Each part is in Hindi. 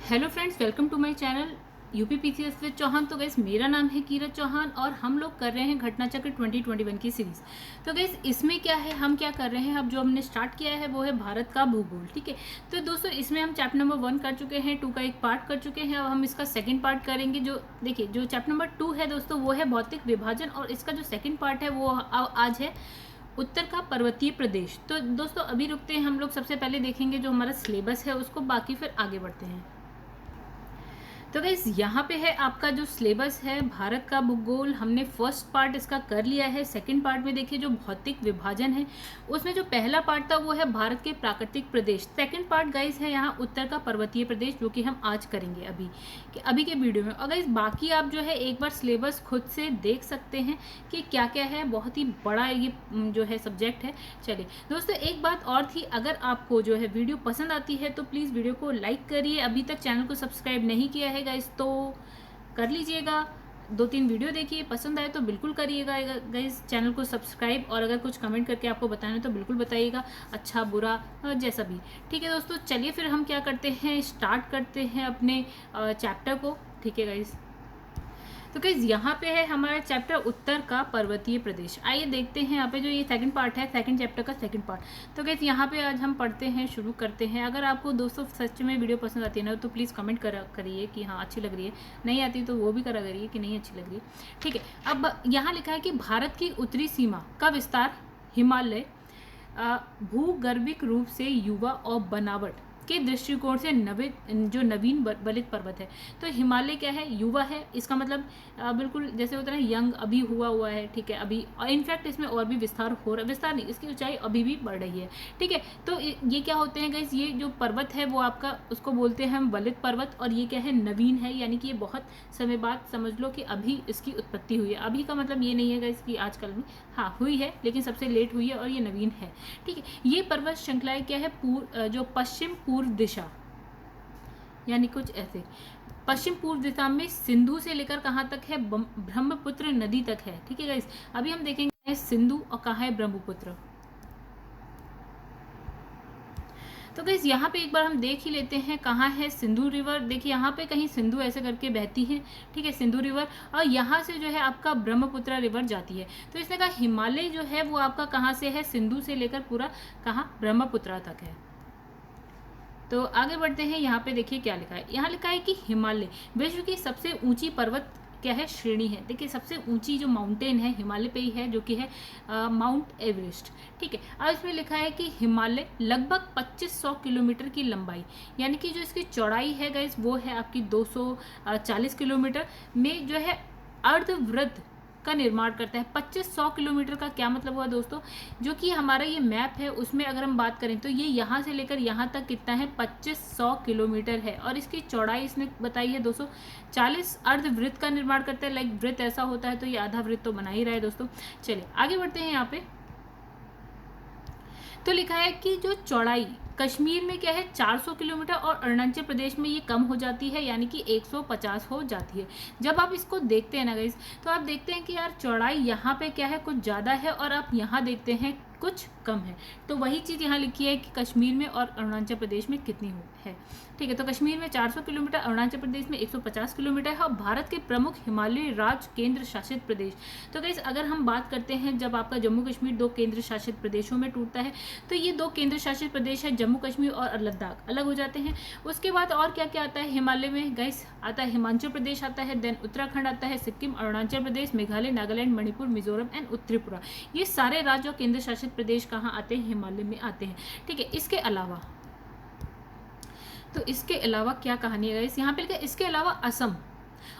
Hello friends, welcome to my channel UPPCS with Chauhan. तो गैस मेरा नाम है कीरत चौहान और हम लोग कर रहे हैं घटना चक्र 2021 की सीरीज़। तो गैस इसमें क्या है, हम क्या कर रहे हैं, अब जो हमने स्टार्ट किया है वो है भारत का भूगोल। ठीक है, तो दोस्तों इसमें हम चैप्टर नंबर 1 कर चुके हैं, 2 का एक पार्ट कर चुके हैं। अब हम इसका सेकेंड पार्ट करेंगे। जो देखिए, जो चैप्टर नंबर 2 है दोस्तों वो है भौतिक विभाजन, और इसका जो सेकेंड पार्ट है वो आज है उत्तर का पर्वतीय प्रदेश। तो दोस्तों अभी रुकते हैं हम लोग, सबसे पहले देखेंगे जो हमारा सिलेबस है उसको, बाकी फिर आगे बढ़ते हैं। तो गाइस यहाँ पे है आपका जो सिलेबस है भारत का भूगोल। हमने फर्स्ट पार्ट इसका कर लिया है। सेकंड पार्ट में देखिए जो भौतिक विभाजन है उसमें जो पहला पार्ट था वो है भारत के प्राकृतिक प्रदेश। सेकंड पार्ट गाइस है यहाँ उत्तर का पर्वतीय प्रदेश, जो कि हम आज करेंगे अभी के वीडियो में। और गाइस बाकी आप जो है एक बार सिलेबस खुद से देख सकते हैं कि क्या क्या है। बहुत ही बड़ा ये जो है सब्जेक्ट है। चलिए दोस्तों, एक बात और थी, अगर आपको जो है वीडियो पसंद आती है तो प्लीज़ वीडियो को लाइक करिए। अभी तक चैनल को सब्सक्राइब नहीं किया है गाइस तो कर लीजिएगा। 2-3 वीडियो देखिए, पसंद आए तो बिल्कुल करिएगा गाइस चैनल को सब्सक्राइब। और अगर कुछ कमेंट करके आपको बताना है तो बिल्कुल बताइएगा, अच्छा बुरा जैसा भी। ठीक है दोस्तों, चलिए फिर हम क्या करते हैं, स्टार्ट करते हैं अपने चैप्टर को। ठीक है गाइस, तो गाइस यहाँ पे है हमारा चैप्टर उत्तर का पर्वतीय प्रदेश। आइए देखते हैं यहाँ पे जो ये सेकंड पार्ट है, सेकंड चैप्टर का सेकंड पार्ट। तो गाइस यहाँ पे आज हम पढ़ते हैं, शुरू करते हैं। अगर आपको दोस्तों सच में वीडियो पसंद आती है ना तो प्लीज़ कमेंट करिए कि हाँ अच्छी लग रही है, नहीं आती तो वो भी करा करिए कि नहीं अच्छी लग रही है। ठीक है, अब यहाँ लिखा है कि भारत की उत्तरी सीमा का विस्तार हिमालय भूगर्भिक रूप से युवा और बनावट के दृष्टिकोण से नवीन बलित पर्वत है। तो हिमालय क्या है, युवा है। इसका मतलब बिल्कुल जैसे होता है ना, यंग, अभी हुआ है। ठीक है, अभी इनफैक्ट इसमें और भी विस्तार हो रहा है, विस्तार नहीं, इसकी ऊंचाई अभी भी बढ़ रही है। ठीक है, तो ये क्या होते हैं गाइस, ये जो पर्वत है वो आपका, उसको बोलते हैं हम बलित पर्वत। और ये क्या है, नवीन है, यानी कि ये बहुत समय बाद, समझ लो कि अभी इसकी उत्पत्ति हुई है। अभी का मतलब ये नहीं है गाइस कि आजकल में, हाँ हुई है लेकिन सबसे लेट हुई है और ये नवीन है। ठीक है, ये पर्वत श्रृंखलाएं क्या है, जो पश्चिम पूर्व दिशा, यानी कुछ ऐसे पश्चिम पूर्व दिशा में सिंधु से लेकर कहाँ तक है, ब्रह्मपुत्र नदी तक है। ठीक है गाइस, अभी हम देखेंगे सिंधु और कहाँ है ब्रह्मपुत्र। तो गाइस यहाँ पे एक बार हम देख ही लेते हैं कहाँ है सिंधु रिवर। देखिए यहाँ पे कहीं सिंधु ऐसे करके बहती है। ठीक है, सिंधु रिवर, और यहाँ से जो है आपका ब्रह्मपुत्र रिवर जाती है। तो इसने कहा हिमालय जो है वो आपका कहाँ से है, सिंधु से लेकर पूरा कहाँ, ब्रह्मपुत्र तक है। तो आगे बढ़ते हैं। यहाँ पे देखिए क्या लिखा है, यहाँ लिखा है कि हिमालय विश्व की सबसे ऊंची पर्वत क्या है, श्रेणी है। देखिए सबसे ऊंची जो माउंटेन है हिमालय पे ही है, जो कि है माउंट एवरेस्ट। ठीक है, अब इसमें लिखा है कि हिमालय लगभग 2500 किलोमीटर की लंबाई, यानी कि जो इसकी चौड़ाई है गाइस वो है आपकी 240 किलोमीटर में जो है अर्धवृत्त का निर्माण करता है। 2500 किलोमीटर का क्या मतलब हुआ दोस्तों, जो कि हमारा ये मैप है उसमें अगर हम बात करें तो ये यहाँ से लेकर यहाँ तक कितना है, 2500 किलोमीटर है। और इसकी चौड़ाई इसने बताई है 240। अर्धवृत्त का निर्माण करता है, लाइक वृत्त ऐसा होता है तो ये आधा वृत्त तो बना ही रहा है दोस्तों। चलिए आगे बढ़ते हैं। यहाँ पे तो लिखा है कि जो चौड़ाई कश्मीर में क्या है 400 किलोमीटर, और अरुणाचल प्रदेश में ये कम हो जाती है, यानी कि 150 हो जाती है। जब आप इसको देखते हैं ना गाइस, तो आप देखते हैं कि यार चौड़ाई यहाँ पे क्या है, कुछ ज़्यादा है, और आप यहाँ देखते हैं कुछ कम है। तो वही चीज़ यहाँ लिखी है कि कश्मीर में और अरुणाचल प्रदेश में कितनी है। ठीक है, तो कश्मीर में 400 किलोमीटर, अरुणाचल प्रदेश में 150 किलोमीटर है। और भारत के प्रमुख हिमालयी राज्य केंद्र शासित प्रदेश। तो गाइस अगर हम बात करते हैं, जब आपका जम्मू कश्मीर 2 केंद्र शासित प्रदेशों में टूटता है, तो ये 2 केंद्र शासित प्रदेश है, जम्मू कश्मीर और लद्दाख, अलग हो जाते हैं। उसके बाद और क्या क्या आता है हिमालय में गाइस, आता है हिमाचल प्रदेश आता है, देन उत्तराखंड आता है, सिक्किम, अरुणाचल प्रदेश, मेघालय, नागालैंड, मणिपुर, मिजोरम एंड त्रिपुरा। ये सारे राज्य और केंद्र शासित प्रदेश कहाँ आते हैं, हिमालय में आते हैं। ठीक है, इसके अलावा तो इसके अलावा क्या कहानी है गाइस, यहाँ पे लिखा है इसके अलावा असम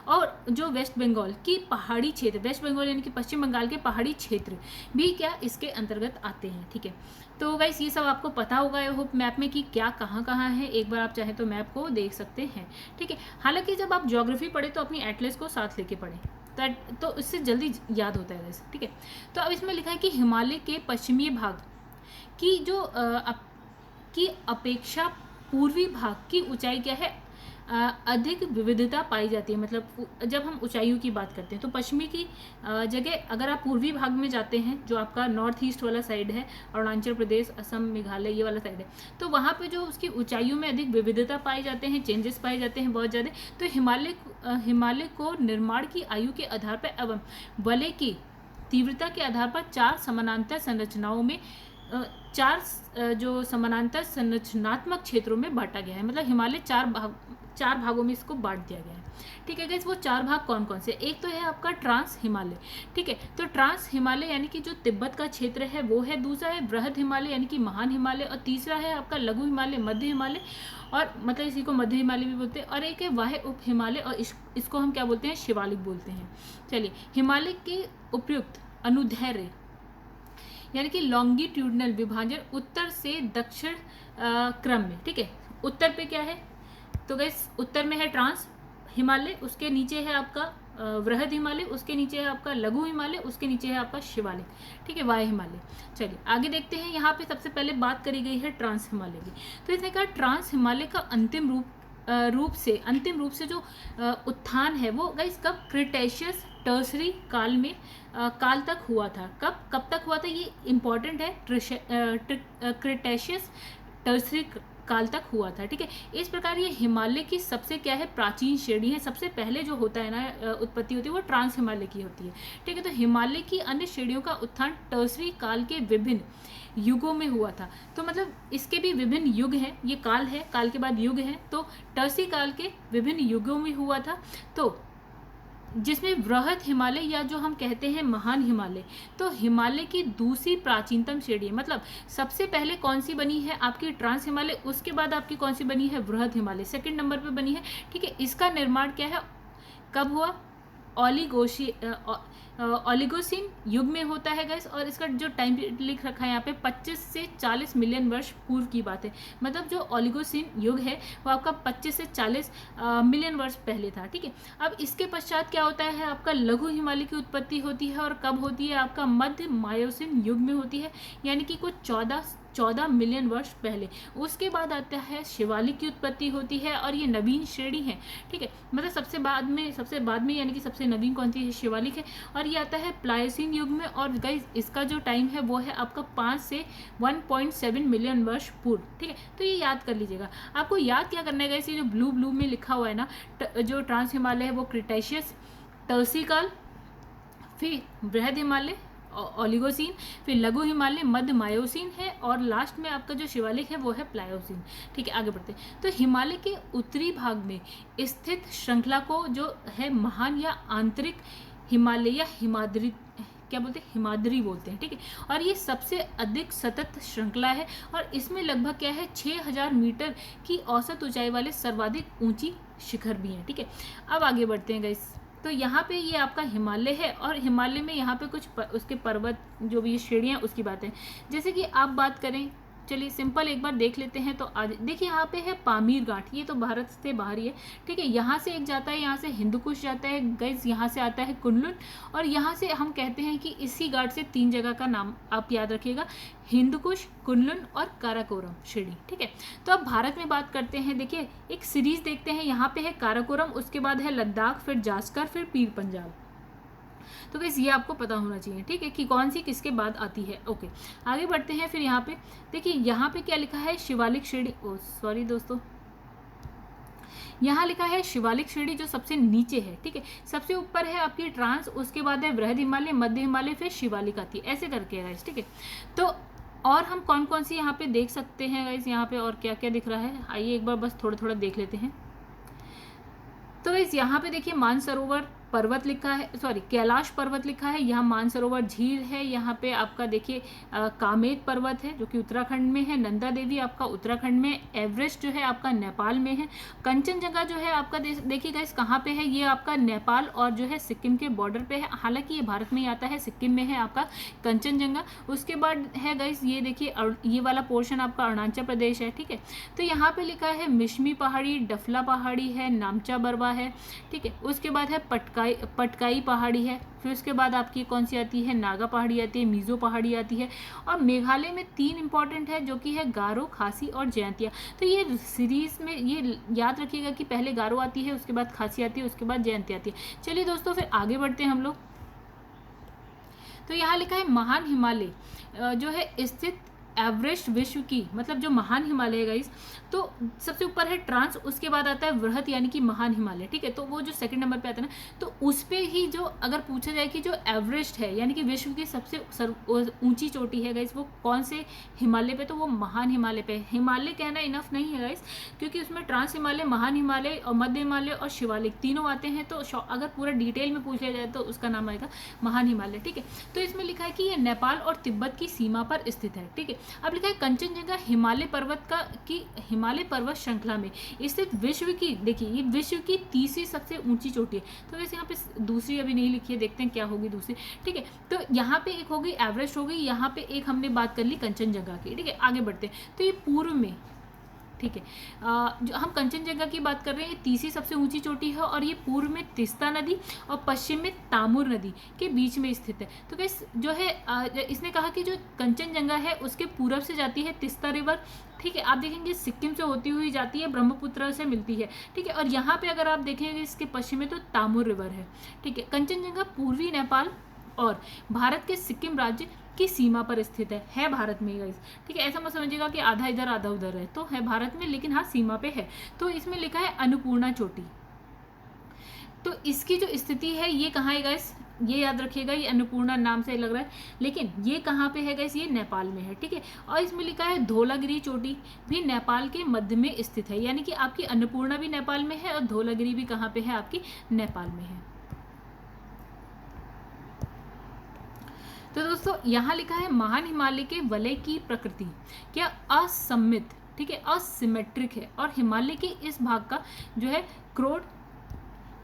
और जो वेस्ट बंगाल की पहाड़ी क्षेत्र, वेस्ट बंगाल यानी कि पश्चिम बंगाल के पहाड़ी क्षेत्र भी क्या इसके अंतर्गत आते हैं। ठीक है, तो गाइस ये सब आपको पता होगा आई होप मैप में कि क्या कहाँ कहाँ है। एक बार आप चाहे तो मैप को देख सकते हैं। ठीक है, हालांकि जब आप ज्योग्राफी पढ़े तो अपनी एटलस को साथ लेके पढ़ें, तो इससे जल्दी याद होता है गाइस। ठीक है, तो अब इसमें लिखा है कि हिमालय के पश्चिमी भाग की जो की अपेक्षा पूर्वी भाग की ऊंचाई क्या है, अधिक विविधता पाई जाती है। मतलब जब हम ऊंचाइयों की बात करते हैं तो पश्चिमी की जगह अगर आप पूर्वी भाग में जाते हैं, जो आपका नॉर्थ ईस्ट वाला साइड है, अरुणाचल प्रदेश, असम, मेघालय, ये वाला साइड है, तो वहाँ पे जो उसकी ऊंचाइयों में अधिक विविधता पाए जाते हैं, चेंजेस पाए जाते हैं बहुत ज़्यादा। तो हिमालय को निर्माण की आयु के आधार पर एवं वलय की तीव्रता के आधार पर चार समानांतर संरचनाओं में जो समानांतर संरचनात्मक क्षेत्रों में बांटा गया है। मतलब हिमालय चार भागों में इसको बांट दिया गया है। ठीक है गाइस, वो चार भाग कौन कौन से? एक तो है आपका ट्रांस हिमालय। ठीक है, तो ट्रांस हिमालय यानी कि जो तिब्बत का क्षेत्र है वो है। दूसरा है बृहद हिमालय यानी कि महान हिमालय। और तीसरा है आपका लघु हिमालय, मध्य हिमालय, और मतलब इसी को मध्य हिमालय भी बोलते हैं। और एक है वाह्य उप हिमालय, और इसको हम क्या बोलते हैं? शिवालिक बोलते हैं। चलिए, हिमालय के उपयुक्त अनुदैर्ध्य यानी कि लॉन्गिट्यूडनल विभाजन उत्तर से दक्षिण क्रम में। ठीक है, उत्तर पे क्या है? तो गाइस उत्तर में है ट्रांस हिमालय, उसके नीचे है आपका वृहद हिमालय, उसके नीचे है आपका लघु हिमालय, उसके नीचे है आपका शिवालिक। ठीक है, वाह्य हिमालय। चलिए आगे देखते हैं। यहाँ पे सबसे पहले बात करी गई है ट्रांस हिमालय की। तो इसने कहा ट्रांस हिमालय का अंतिम रूप से जो उत्थान है वो गाइस कब? क्रिटेशियस टर्सरी काल तक हुआ था। कब तक हुआ था ये इंपॉर्टेंट है। क्रिटेशियस टर्सरी काल तक हुआ था। ठीक है, इस प्रकार ये हिमालय की सबसे क्या है? प्राचीन श्रेणी है। सबसे पहले जो होता है ना उत्पत्ति होती है वो ट्रांस हिमालय की होती है। ठीक है, तो हिमालय की अन्य श्रेणियों का उत्थान टर्सरी काल के विभिन्न युगों में हुआ था। तो मतलब इसके भी विभिन्न युग हैं, ये काल है, काल के बाद युग है। तो टर्सरी काल के विभिन्न युगों में हुआ था। तो जिसमें वृहद हिमालय या जो हम कहते हैं महान हिमालय, तो हिमालय की दूसरी प्राचीनतम श्रेणी है। मतलब सबसे पहले कौन सी बनी है? आपकी ट्रांस हिमालय, उसके बाद आपकी कौन सी बनी है? वृहद हिमालय, सेकंड नंबर पे बनी है। ठीक है, इसका निर्माण क्या है? कब हुआ? ओलिगोसीन युग में होता है गैस। और इसका जो टाइम लिख रखा है यहाँ पे 25 से 40 मिलियन वर्ष पूर्व की बात है। मतलब जो ओलिगोसीन युग है वो आपका 25 से 40 मिलियन वर्ष पहले था। ठीक है, अब इसके पश्चात क्या होता है? आपका लघु हिमालय की उत्पत्ति होती है। और कब होती है? आपका मध्य मायोसीन युग में होती है, यानी कि कुछ 14 मिलियन वर्ष पहले। उसके बाद आता है शिवालिक की उत्पत्ति होती है, और ये नवीन श्रेणी है। ठीक है, मतलब सबसे बाद में यानी कि सबसे नवीन कौन सी है? शिवालिक है। और ये आता है प्लायोसीन युग में। और गाइस इसका जो टाइम है वो है आपका 5 से 1.7 मिलियन वर्ष पूर्व। ठीक है, तो ये याद कर लीजिएगा। आपको याद क्या करना है गाइस? ये जो ब्लू में लिखा हुआ है ना, जो ट्रांस हिमालय है वो क्रिटेशियस टर्सरी काल, फिर बृहद हिमालय ओलिगोसीन, फिर लघु हिमालय मध्य मायोसीन है, और लास्ट में आपका जो शिवालिक है वो है प्लायोसीन। ठीक है, आगे बढ़ते हैं। तो हिमालय के उत्तरी भाग में स्थित श्रृंखला को जो है महान या आंतरिक हिमालय या हिमाद्री बोलते हैं। ठीक है, और ये सबसे अधिक सतत श्रृंखला है, और इसमें लगभग क्या है? 6000 मीटर की औसत ऊंचाई वाले सर्वाधिक ऊंची शिखर भी हैं। ठीक है, अब आगे बढ़ते हैं गाइस। तो यहाँ पे ये आपका हिमालय है, और हिमालय में यहाँ पे कुछ उसके पर्वत जो भी श्रेणियाँ उसकी बात है। जैसे कि आप बात करें, चलिए सिंपल एक बार देख लेते हैं। तो आज देखिए यहाँ पे है पामीर घाट, ये तो भारत से बाहर ही है। ठीक है, यहाँ से एक जाता है, यहाँ से हिंदुकुश जाता है गाइस, यहाँ से आता है कुनलुन, और यहाँ से हम कहते हैं कि इसी घाट से 3 जगह का नाम आप याद रखिएगा, हिंदुकुश, कुनलुन और काराकोरम श्रेणी। ठीक है, तो अब भारत में बात करते हैं। देखिए एक सीरीज देखते हैं। यहाँ पे है काराकोरम, उसके बाद है लद्दाख, फिर जास्कर, फिर पीर पंजाब। तो गाइस ये आपको पता होना चाहिए। ठीक है, कि कौन सी किसके बाद आती है। ओके, आगे बढ़ते हैं। फिर यहाँ पे देखिए, यहाँ पे क्या लिखा है? शिवालिक श्रेणी। ओ सॉरी दोस्तों, यहाँ लिखा है शिवालिक श्रेणी जो सबसे नीचे है। ठीक है, सबसे ऊपर है आपकी ट्रांस, उसके बाद है बृहद हिमालय, मध्य हिमालय, फिर शिवालिक आती है, ऐसे करके है गाइस। ठीक है, तो और हम कौन कौन सी यहाँ पे देख सकते हैं गाइस? यहाँ पे और क्या क्या दिख रहा है, आइए एक बार बस थोड़ा थोड़ा देख लेते हैं। तो गाइस यहाँ पे देखिए मानसरोवर पर्वत लिखा है, सॉरी कैलाश पर्वत लिखा है, यहाँ मानसरोवर झील है, यहाँ पे आपका देखिए कामेत पर्वत है जो कि उत्तराखंड में है, नंदा देवी आपका उत्तराखंड में, एवरेस्ट जो है आपका नेपाल में है, कंचनजंगा जो है आपका देखिए गाइस कहाँ पे है? ये आपका नेपाल और जो है सिक्किम के बॉर्डर पे है, हालांकि ये भारत में ही आता है, सिक्किम में है आपका कंचनजंगा। उसके बाद है गाइस ये देखिए ये वाला पोर्शन आपका अरुणाचल प्रदेश है। ठीक है, तो यहाँ पे लिखा है मिशमी पहाड़ी, डफला पहाड़ी है, नामचा बरवा है। ठीक है, उसके बाद है पटका पटकाई पहाड़ी है, फिर उसके बाद आपकी कौन सी आती है, नागा पहाड़ी आती है, मिजो पहाड़ी आती है, और मेघालय में 3 इंपॉर्टेंट है जो कि है गारो, खासी और जयंतिया। तो ये सीरीज में ये याद रखिएगा कि पहले गारो आती है, उसके बाद खासी आती है, उसके बाद जयंती आती है। चलिए दोस्तों फिर आगे बढ़ते हैं हम लोग। तो यहाँ लिखा है महान हिमालय जो है स्थित एवरेस्ट विश्व की, मतलब जो महान हिमालय है गाइस, तो सबसे ऊपर है ट्रांस, उसके बाद आता है वृहत यानी कि महान हिमालय, ठीक है। तो वो जो सेकंड नंबर पे आता है ना, तो उस पे ही जो अगर पूछा जाए कि जो एवरेस्ट है यानी कि विश्व की सबसे ऊंची चोटी है गाइस, वो कौन से हिमालय पे, तो वो महान हिमालय पे। हिमालय कहना इनफ नहीं है गाइस, क्योंकि उसमें ट्रांस हिमालय, महान हिमालय और मध्य हिमालय और शिवालिक तीनों आते हैं। तो अगर पूरा डिटेल में पूछ लिया जाए तो उसका नाम आएगा महान हिमालय, ठीक है। तो इसमें लिखा है कि ये नेपाल और तिब्बत की सीमा पर स्थित है, ठीक है। अब लिखा है कंचनजंगा हिमालय पर्वत श्रृंखला में स्थित विश्व की, देखिए ये विश्व की तीसरी सबसे ऊंची चोटी है। तो वैसे यहाँ पे दूसरी अभी नहीं लिखी है, देखते हैं क्या होगी दूसरी, ठीक है। तो यहाँ पे एक होगी एवरेस्ट हो गई, यहाँ पे एक हमने बात कर ली कंचनजंगा की, ठीक है। आगे बढ़ते हैं। तो ये पूर्व में, ठीक है, जो हम कंचनजंगा की बात कर रहे हैं, ये तीसरी सबसे ऊंची चोटी है और ये पूर्व में तिस्ता नदी और पश्चिम में तामुर नदी के बीच में स्थित है। तो गाइस जो है इसने कहा कि जो कंचनजंगा है उसके पूर्व से जाती है तिस्ता रिवर, ठीक है। आप देखेंगे सिक्किम से होती हुई जाती है, ब्रह्मपुत्र से मिलती है, ठीक है। और यहाँ पे अगर आप देखेंगे इसके पश्चिम में तो तामुर रिवर है, ठीक है। कंचनजंगा पूर्वी नेपाल और भारत के सिक्किम राज्य की सीमा पर स्थित है भारत में गाइस, ठीक है। ऐसा मत समझिएगा कि आधा इधर आधा उधर है, तो है भारत में, लेकिन हाँ सीमा पे है। तो इसमें लिखा है अन्नपूर्णा चोटी। तो इसकी जो स्थिति है ये कहाँ है गाइस, ये याद रखिएगा, ये अन्नपूर्णा नाम से लग रहा है, लेकिन ये कहाँ पे है गाइस, ये नेपाल में है, ठीक है। और इसमें लिखा है धौलागिरी चोटी भी नेपाल के मध्य में स्थित है, यानी कि आपकी अन्नपूर्णा भी नेपाल में है और धौलागिरी भी कहाँ पे है, आपकी नेपाल में है। तो दोस्तों यहाँ लिखा है महान हिमालय के वलय की प्रकृति क्या असममित, ठीक है, असिमेट्रिक है, और हिमालय के इस भाग का जो है क्रोड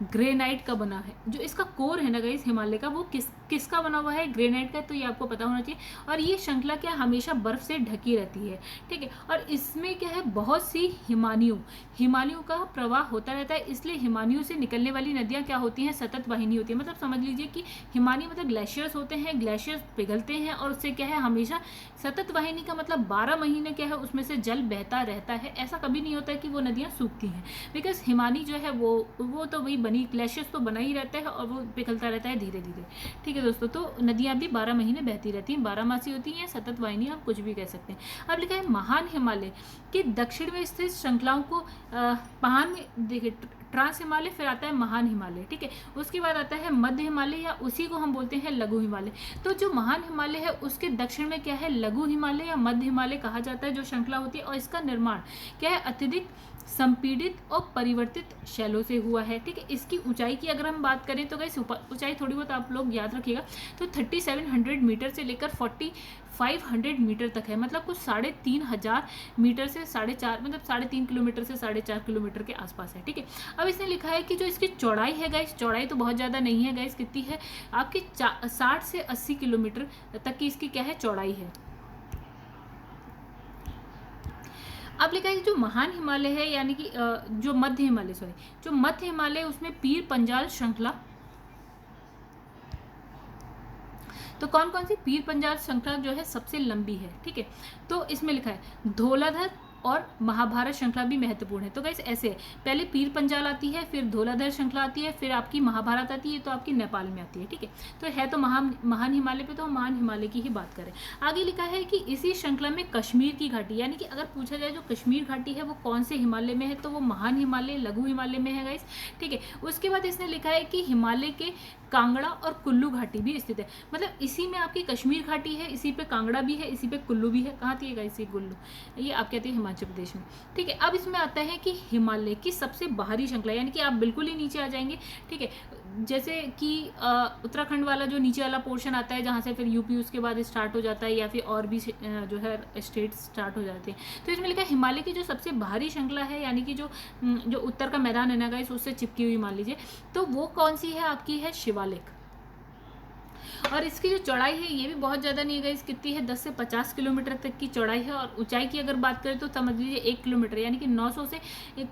ग्रेनाइट का बना है। जो इसका कोर है ना गाइस हिमालय का, वो किसका बना हुआ है, ग्रेनाइट का, तो ये आपको पता होना चाहिए। और ये श्रृंखला क्या हमेशा बर्फ से ढकी रहती है, ठीक है। और इसमें क्या है, बहुत सी हिमानियों का प्रवाह होता रहता है, इसलिए हिमानियों से निकलने वाली नदियाँ क्या होती हैं, सतत वाहिनी होती है। मतलब समझ लीजिए कि हिमानी मतलब ग्लेशियर्स होते हैं, ग्लेशियर्स पिघलते हैं और उससे क्या है हमेशा सतत वाहिनी का मतलब 12 महीने क्या है उसमें से जल बहता रहता है। ऐसा कभी नहीं होता है कि वो नदियाँ सूखती हैं, बिकॉज हिमानी जो है वो तो वही बनी, ग्लेशियर्स तो बना ही रहता है और वो पिघलता रहता है धीरे धीरे, ठीक है दोस्तों। तो नदियाँ भी 12 महीने बहती रहती हैं, 12मासी होती हैं, सतत वाहिनी आप कुछ भी कह सकते हैं। अब लिखा है महान हिमालय के दक्षिण में स्थित श्रृंखलाओं को महान में देखिए ट्रांस हिमालय, फिर आता है महान हिमालय, ठीक है। उसके बाद आता है मध्य हिमालय, या उसी को हम बोलते हैं लघु हिमालय। तो जो महान हिमालय है उसके दक्षिण में क्या है, लघु हिमालय या मध्य हिमालय कहा जाता है, जो श्रृंखला होती है। और इसका निर्माण क्या है, अत्यधिक संपीड़ित और परिवर्तित शैलों से हुआ है, ठीक है। इसकी ऊंचाई की अगर हम बात करें तो गाइस ऊंचाई थोड़ी बहुत आप लोग याद रखिएगा, तो 3700 मीटर से लेकर 4500 मीटर तक है, मतलब कुछ 3500 मीटर से 4.5 मतलब 3.5 किलोमीटर से 4.5 किलोमीटर के आसपास है, ठीक है। अब इसने लिखा है कि जो इसकी चौड़ाई है गाइस, चौड़ाई तो बहुत ज़्यादा नहीं है गाइस, कितनी है आपकी 60 से 80 किलोमीटर तक की इसकी क्या है चौड़ाई है। अब लिखा है कि जो महान हिमालय है यानी कि जो मध्य हिमालय उसमें पीर पंजाल श्रृंखला, तो कौन कौन सी पीर पंजाल श्रृंखला जो है सबसे लंबी है, ठीक है। तो इसमें लिखा है धौलाधर और महाभारत श्रृंखला भी महत्वपूर्ण है। तो गाइस ऐसे पहले पीर पंजाल आती है, फिर धौलाधर श्रृंखला आती है, फिर आपकी महाभारत आती है, तो आपकी नेपाल में आती है, ठीक है। तो है तो महान हिमालय पे, तो हम महान हिमालय की ही बात करें। आगे लिखा है कि इसी श्रृंखला में कश्मीर की घाटी, यानी कि अगर पूछा जाए जो कश्मीर घाटी है वो कौन से हिमालय में है, तो वो महान हिमालय लघु हिमालय में है गाइस, ठीक है। उसके बाद इसने लिखा है कि हिमालय के कांगड़ा और कुल्लू घाटी भी स्थित है, मतलब इसी में आपकी कश्मीर घाटी है, इसी पे कांगड़ा भी है, इसी पे कुल्लू भी है। कहाँ थी गाइस ये कुल्लू, ये आप कहते हैं हिमाचल प्रदेश में, ठीक है। अब इसमें आता है कि हिमालय की सबसे बाहरी श्रृंखला, यानी कि आप बिल्कुल ही नीचे आ जाएंगे, ठीक है। जैसे कि उत्तराखंड वाला जो नीचे वाला पोर्शन आता है, जहाँ से फिर यूपी उसके बाद स्टार्ट हो जाता है, या फिर और भी जो है स्टेट स्टार्ट हो जाते हैं। तो इसमें लिखा है हिमालय की जो सबसे बाहरी श्रृंखला है, यानी कि जो उत्तर का मैदान है ना गाइस, उससे चिपकी हुई मान लीजिए, तो वो कौन सी है आपकी है शिवालिक, और इसकी जो चौड़ाई है ये भी बहुत ज़्यादा नहीं है गाइस, कितनी है 10 से 50 किलोमीटर तक की चौड़ाई है। और ऊंचाई की अगर बात करें तो समझ लीजिए 1 किलोमीटर, यानी कि 900 से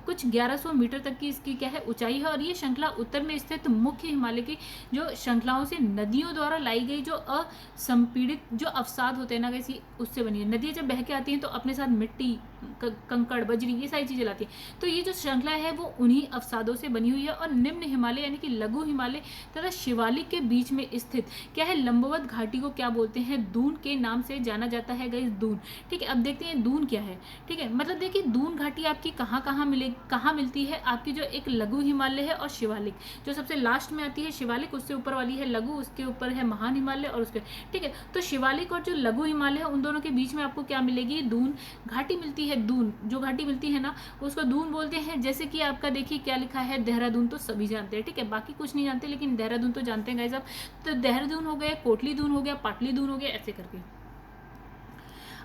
कुछ 1100 मीटर तक की इसकी क्या है ऊंचाई है। और ये श्रृंखला उत्तर में स्थित मुख्य हिमालय की जो श्रृंखलाओं से नदियों द्वारा लाई गई जो असंपीड़ित जो अवसाद होते हैं ना गाइस, उससे बनी है। नदियाँ जब बह के आती हैं तो अपने साथ मिट्टी, कंकड़, बजरी, ये सारी चीज़ें लाती हैं। तो ये जो श्रृंखला है वो उन्हीं अवसादों से बनी हुई है। और निम्न हिमालय यानी कि लघु हिमालय तथा शिवालिक के बीच में स्थित क्या है लंबवत घाटी को क्या बोलते हैं, दून के नाम से जाना जाता है गाइस, दून। ठीक है, अब देखते हैं दून क्या है। ठीक है, मतलब देखिए दून घाटी आपकी कहाँ मिलती है, आपकी जो एक लघु हिमालय है और शिवालिक, जो सबसे लास्ट में आती है शिवालिक, उससे ऊपर वाली है लघु, उसके ऊपर है महान हिमालय और उसके, ठीक है। तो शिवालिक और जो लघु हिमालय है उन दोनों के बीच में आपको क्या मिलेगी, दून घाटी मिलती है। दून जो घाटी मिलती है ना उसको दून बोलते हैं। जैसे कि आपका देखिए क्या लिखा है, देहरादून तो सभी जानते हैं, ठीक है, बाकी कुछ नहीं जानते, लेकिन देहरादून तो जानते हैं गाइस आप। तो देहरादून हो गया, कोटली दून हो गया, पाटली दून हो गया, ऐसे करके।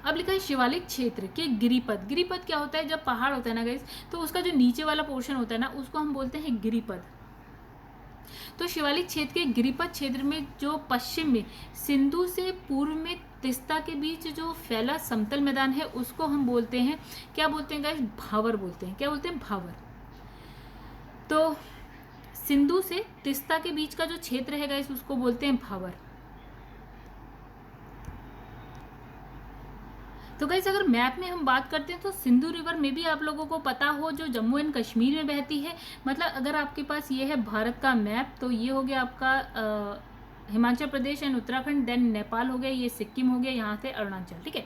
अब लिखा है शिवालिक क्षेत्र के गिरिपद। गिरिपद क्या होता है, जब पहाड़ होता है ना गाइस तो उसका जो नीचे वाला पोर्शन होता है ना उसको हम बोलते हैं गिरिपद। तो शिवालिक क्षेत्र के गिरिपद क्षेत्र में जो पश्चिम में सिंधु से पूर्व में तिस्ता के बीच जो फैला समतल मैदान है उसको हम बोलते हैं, क्या बोलते हैं गाइस, भावर बोलते हैं। क्या बोलते हैं, भावर। तो सिंधु से तिस्ता के बीच का जो क्षेत्र है गाइस उसको बोलते हैं भावर। तो गाइस अगर मैप में हम बात करते हैं तो सिंधु रिवर में भी आप लोगों को पता हो जो जम्मू एंड कश्मीर में बहती है। मतलब अगर आपके पास ये है भारत का मैप तो ये हो गया आपका हिमाचल प्रदेश एंड उत्तराखंड, देन नेपाल हो गया, ये सिक्किम हो गया, यहाँ से अरुणाचल, ठीक है।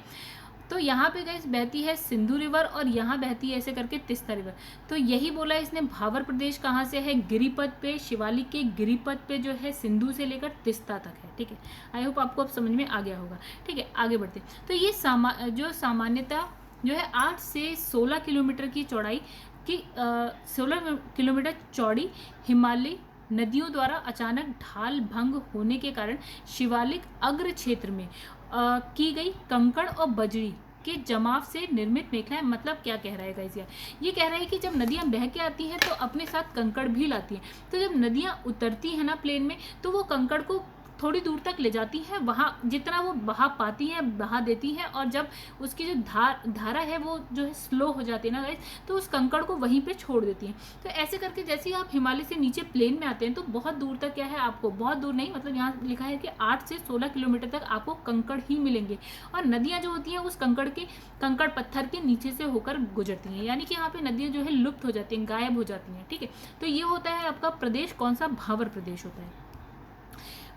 तो यहाँ पे गाइस बहती है सिंधु रिवर और यहाँ बहती है ऐसे करके तिस्ता रिवर। तो यही बोला इसने, भावर प्रदेश कहाँ से है, गिरिपद पे, शिवालिक के गिरिपद पे जो है सिंधु से लेकर तिस्ता तक है, ठीक है। आई होप आपको अब समझ में आ गया होगा, ठीक है। आगे बढ़ते तो ये सामान्यतः जो है 8 से 16 किलोमीटर की चौड़ाई की 16 किलोमीटर चौड़ी हिमालय नदियों द्वारा अचानक ढाल भंग होने के कारण शिवालिक अग्र क्षेत्र में की गई कंकड़ और बजरी के जमाव से निर्मित मेखला है। मतलब क्या कह रहा है गाइस, ये कह रहा है कि जब नदियां बह के आती हैं तो अपने साथ कंकड़ भी लाती हैं। तो जब नदियां उतरती हैं ना प्लेन में तो वो कंकड़ को थोड़ी दूर तक ले जाती हैं, वहाँ जितना वो बहा पाती हैं बहा देती हैं। और जब उसकी जो धारा है वो जो है स्लो हो जाती है ना गाइस तो उस कंकड़ को वहीं पे छोड़ देती हैं। तो ऐसे करके जैसे ही आप हिमालय से नीचे प्लेन में आते हैं तो बहुत दूर तक क्या है, आपको बहुत दूर नहीं, मतलब यहाँ लिखा है कि 8 से 16 किलोमीटर तक आपको कंकड़ ही मिलेंगे। और नदियाँ जो होती हैं उस कंकड़ पत्थर के नीचे से होकर गुजरती हैं, यानी कि यहाँ पे नदियाँ जो है लुप्त हो जाती हैं, गायब हो जाती हैं, ठीक है। तो ये होता है आपका प्रदेश कौन सा, भावर प्रदेश होता है।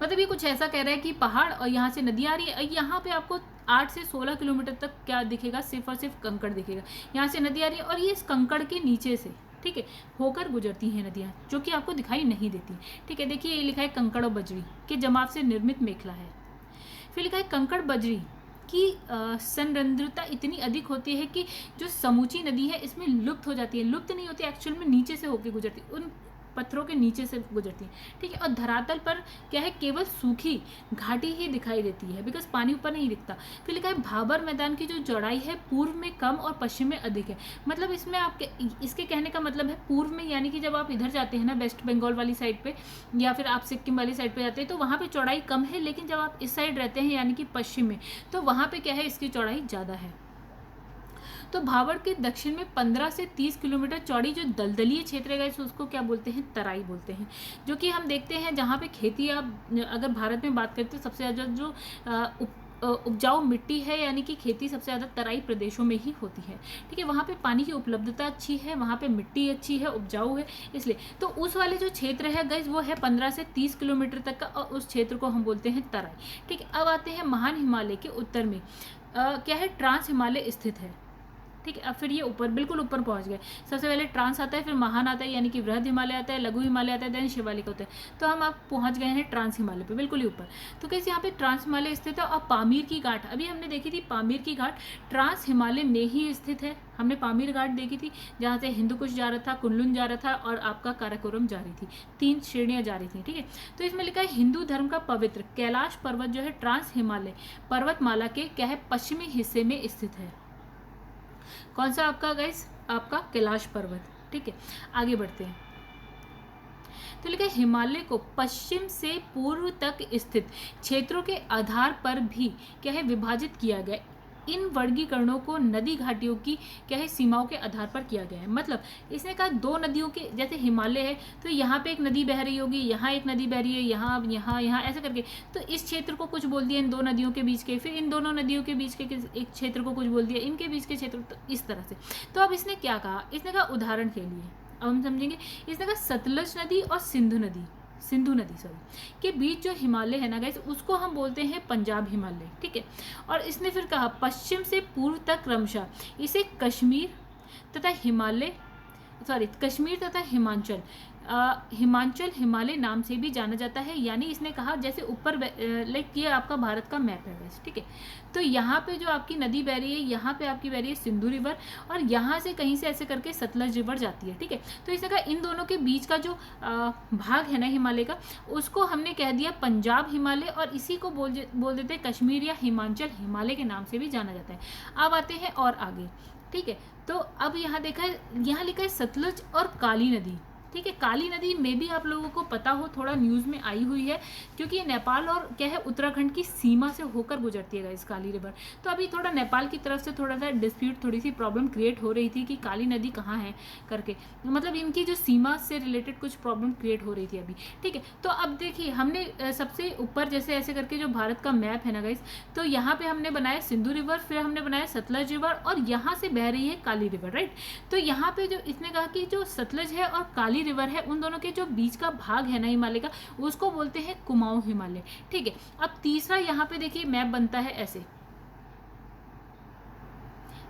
मतलब ये कुछ ऐसा कह रहा है कि पहाड़ और यहाँ से नदी आ रही है, यहाँ पे आपको 8 से 16 किलोमीटर तक क्या दिखेगा, सिर्फ और सिर्फ कंकड़ दिखेगा। यहाँ से नदी आ रही है और ये इस कंकड़ के नीचे से, ठीक है, होकर गुजरती हैं नदियाँ, जो कि आपको दिखाई नहीं देती, ठीक है। देखिए ये लिखा है कंकड़ और बजरी के जमाव से निर्मित मेखला है। फिर लिखा है कंकड़ बजरी की संरंध्रता इतनी अधिक होती है कि जो समूची नदी है इसमें लुप्त हो जाती है। लुप्त नहीं होती, एक्चुअल में नीचे से होकर गुजरती, उन पत्थरों के नीचे से गुजरती है, ठीक है। और धरातल पर क्या है, केवल सूखी घाटी ही दिखाई देती है, बिकॉज पानी ऊपर नहीं दिखता। फिर लिखा है भाबर मैदान की जो चौड़ाई है पूर्व में कम और पश्चिम में अधिक है। मतलब इसमें आपके इसके कहने का मतलब है पूर्व में, यानी कि जब आप इधर जाते हैं ना वेस्ट बंगाल वाली साइड पे या फिर आप सिक्किम वाली साइड पे जाते हैं तो वहाँ पे चौड़ाई कम है, लेकिन जब आप इस साइड रहते हैं यानी कि पश्चिम में तो वहाँ पे क्या है, इसकी चौड़ाई ज़्यादा है। तो भाबर के दक्षिण में 15 से 30 किलोमीटर चौड़ी जो दलदलीय क्षेत्र है उसको क्या बोलते हैं, तराई बोलते हैं। जो कि हम देखते हैं जहाँ पे खेती, आप अगर भारत में बात करते हैं सबसे ज़्यादा जो उपजाऊ मिट्टी है यानी कि खेती सबसे ज़्यादा तराई प्रदेशों में ही होती है, ठीक है। वहाँ पे पानी की उपलब्धता अच्छी है, वहाँ पे मिट्टी अच्छी है, उपजाऊ है, इसलिए तो उस वाले जो क्षेत्र है गाइस वो है 15 से 30 किलोमीटर तक का और उस क्षेत्र को हम बोलते हैं तराई, ठीक है। अब आते हैं महान हिमालय के उत्तर में क्या है, ट्रांस हिमालय स्थित है, ठीक है। अब फिर ये ऊपर बिल्कुल ऊपर पहुंच गए। सबसे पहले ट्रांस आता है, फिर महान आता है यानी कि वृहद हिमालय आता है, लघु हिमालय आता है, देन शिवालिक होता है। तो हम आप पहुंच गए हैं ट्रांस हिमालय पे, बिल्कुल ही ऊपर। तो कैसे यहाँ पे ट्रांस हिमालय स्थित है। और पामीर की घाट अभी हमने देखी थी, पामीर की घाट ट्रांस हिमालय में ही स्थित है। हमने पामीर घाट देखी थी जहाँ से हिंदुकुश जा रहा था, कुनलुन जा रहा था और आपका काराकोरम जा रही थी, 3 श्रेणियाँ जा रही थी, ठीक है। तो इसमें लिखा है हिंदू धर्म का पवित्र कैलाश पर्वत जो है ट्रांस हिमालय पर्वतमाला के क्या है, पश्चिमी हिस्से में स्थित है। कौन सा आपका गाइस, आपका कैलाश पर्वत, ठीक है। आगे बढ़ते हैं। तो लिखा है हिमालय को पश्चिम से पूर्व तक स्थित क्षेत्रों के आधार पर भी क्या है विभाजित किया गया। इन वर्गीकरणों को नदी घाटियों की क्या है सीमाओं के आधार पर किया गया है। मतलब इसने कहा दो नदियों के, जैसे हिमालय है तो यहाँ पे एक नदी बह रही होगी, यहाँ एक नदी बह रही है, यहाँ यहाँ यहाँ ऐसे करके, तो इस क्षेत्र को कुछ बोल दिया इन दो नदियों के बीच के, फिर इन दोनों नदियों के बीच के एक क्षेत्र को कुछ बोल दिया, इनके बीच के क्षेत्र, तो इस तरह से। तो अब इसने क्या कहा, इसने कहा उदाहरण के लिए अब हम समझेंगे, इसने कहा सतलज नदी और सिंधु नदी के बीच जो हिमालय है ना गाइस, उसको हम बोलते हैं पंजाब हिमालय, ठीक है। और इसने फिर कहा पश्चिम से पूर्व तक क्रमशः इसे कश्मीर तथा हिमाचल हिमालय नाम से भी जाना जाता है। यानी इसने कहा जैसे ऊपर लाइक ये आपका भारत का मैप है गाइस, ठीक है। तो यहाँ पे जो आपकी नदी बह रही है, यहाँ पे आपकी बह रही है सिंधु रिवर, और यहाँ से कहीं से ऐसे करके सतलज रिवर जाती है, ठीक है। तो इसने कहा इन दोनों के बीच का जो भाग है ना हिमालय का, उसको हमने कह दिया पंजाब हिमालय, और इसी को बोल देते हैं कश्मीर या हिमाचल हिमालय के नाम से भी जाना जाता है। अब आते हैं और आगे, ठीक है। तो अब यहाँ देखा है, यहाँ लिखा है सतलज और काली नदी, ठीक है। काली नदी में भी आप लोगों को पता हो, थोड़ा न्यूज़ में आई हुई है, क्योंकि ये नेपाल और क्या है उत्तराखंड की सीमा से होकर गुजरती है गाइस काली रिवर। तो अभी थोड़ा नेपाल की तरफ से थोड़ा सा डिस्प्यूट, थोड़ी सी प्रॉब्लम क्रिएट हो रही थी कि काली नदी कहाँ है करके, मतलब इनकी जो सीमा से रिलेटेड कुछ प्रॉब्लम क्रिएट हो रही थी अभी, ठीक है। तो अब देखिए हमने सबसे ऊपर जैसे ऐसे करके जो भारत का मैप है ना गाइस, तो यहाँ पे हमने बनाया सिंधु रिवर, फिर हमने बनाया सतलज रिवर, और यहाँ से बह रही है काली रिवर, राइट। तो यहाँ पे जो इसने कहा कि जो सतलज है और काली रिवर है, उन दोनों के जो बीच का भाग है ना हिमालय का, उसको बोलते हैं कुमाऊं हिमालय, ठीक है। अब तीसरा यहाँ पे देखिए मैप बनता है ऐसे।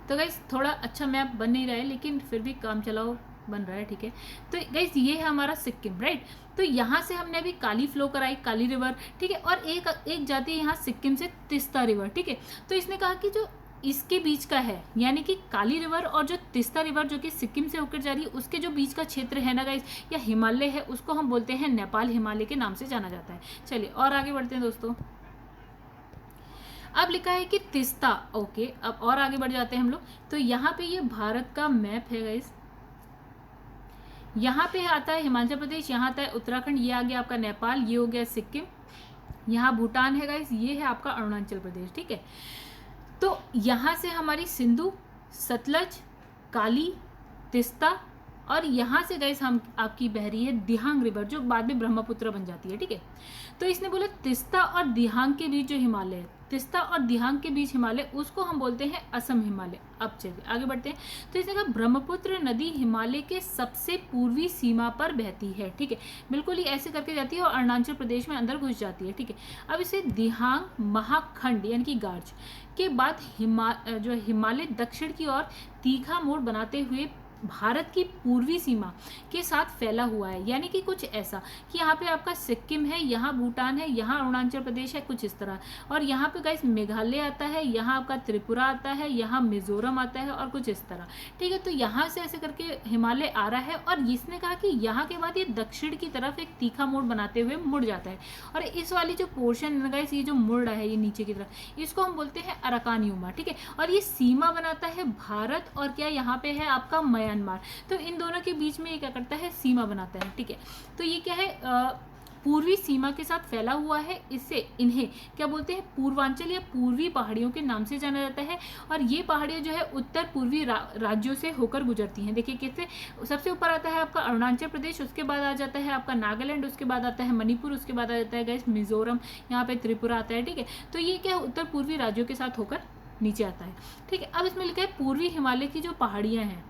तो गाइस थोड़ा अच्छा मैप बन नहीं रहा है, लेकिन फिर भी काम चलाओ बन रहा है, ठीक है। तो गाइस ये है हमारा सिक्किम, राइट। तो यहाँ से हमने अभी काली फ्लो कराई, काली रिवर, ठीक है। और एक जाती है यहाँ सिक्किम से तिस्ता रिवर, ठीक है। तो इसने कहा कि जो इसके बीच का है, यानी कि काली रिवर और जो तिस्ता रिवर जो कि सिक्किम से होकर जा रही है, उसके जो बीच का क्षेत्र है ना गाइस, या हिमालय है, उसको हम बोलते हैं नेपाल हिमालय के नाम से जाना जाता है। चलिए और आगे बढ़ते हैं दोस्तों। अब लिखा है कि तिस्ता, ओके। अब और आगे बढ़ जाते हैं हम लोग। तो यहाँ पे ये भारत का मैप है गाइस, यहाँ पे आता है हिमाचल प्रदेश, यहाँ आता है उत्तराखंड, ये आ गया आपका नेपाल, ये हो गया सिक्किम, यहाँ भूटान है गाइस, ये है आपका अरुणाचल प्रदेश, ठीक है। तो यहाँ से हमारी सिंधु, सतलज, काली, तिस्ता, और यहाँ से गाइस हम आपकी बह रही है दिहांग रिवर, जो बाद में ब्रह्मपुत्र बन जाती है, ठीक है। तो इसने बोला तिस्ता और दिहांग के बीच जो हिमालय है, तिस्ता और दिहांग के बीच हिमालय, उसको हम बोलते हैं असम हिमालय। अब चलिए आगे बढ़ते हैं। तो इसने कहा ब्रह्मपुत्र नदी हिमालय के सबसे पूर्वी सीमा पर बहती है, ठीक है। बिल्कुल ही ऐसे करके जाती है और अरुणाचल प्रदेश में अंदर घुस जाती है, ठीक है। अब इसे दिहांग महाखंड यानी कि गार्ज के बाद जो हिमालय दक्षिण की ओर तीखा मोड़ बनाते हुए भारत की पूर्वी सीमा के साथ फैला हुआ है। यानी कि कुछ ऐसा कि यहाँ पे आपका सिक्किम है, यहाँ भूटान है, यहाँ अरुणाचल प्रदेश है, कुछ इस तरह। और यहाँ पे गाइस मेघालय आता है, यहाँ आपका त्रिपुरा आता है, यहाँ मिजोरम आता है, और कुछ इस तरह, ठीक है। तो यहाँ से ऐसे करके हिमालय आ रहा है, और इसने कहा कि यहाँ के बाद ये दक्षिण की तरफ एक तीखा मोड़ बनाते हुए मुड़ जाता है। और इस वाली जो पोर्शन है गाइस, ये जो मुड़ रहा है ये नीचे की तरफ, इसको हम बोलते हैं अराकानियुमा, ठीक है। और ये सीमा बनाता है भारत और क्या यहाँ पे है आपका म्यांमार। तो इन दोनों के बीच में ये क्या करता है, सीमा बनाता है, ठीक है। तो ये क्या है, पूर्वी सीमा के साथ फैला हुआ है। इससे इन्हें क्या बोलते हैं, पूर्वांचल या पूर्वी पहाड़ियों के नाम से जाना जाता है। और ये पहाड़ियाँ जो है उत्तर पूर्वी राज्यों से होकर गुजरती हैं। देखिए कैसे, सबसे ऊपर आता है आपका अरुणाचल प्रदेश, उसके बाद आ जाता है आपका नागालैंड, उसके बाद आता है मणिपुर, उसके बाद आ जाता है गाइस मिजोरम, यहाँ पे त्रिपुरा आता है, ठीक है। तो ये क्या उत्तर पूर्वी राज्यों के साथ होकर नीचे आता है, ठीक है। अब इसमें लिखा है पूर्वी हिमालय की जो पहाड़ियाँ हैं,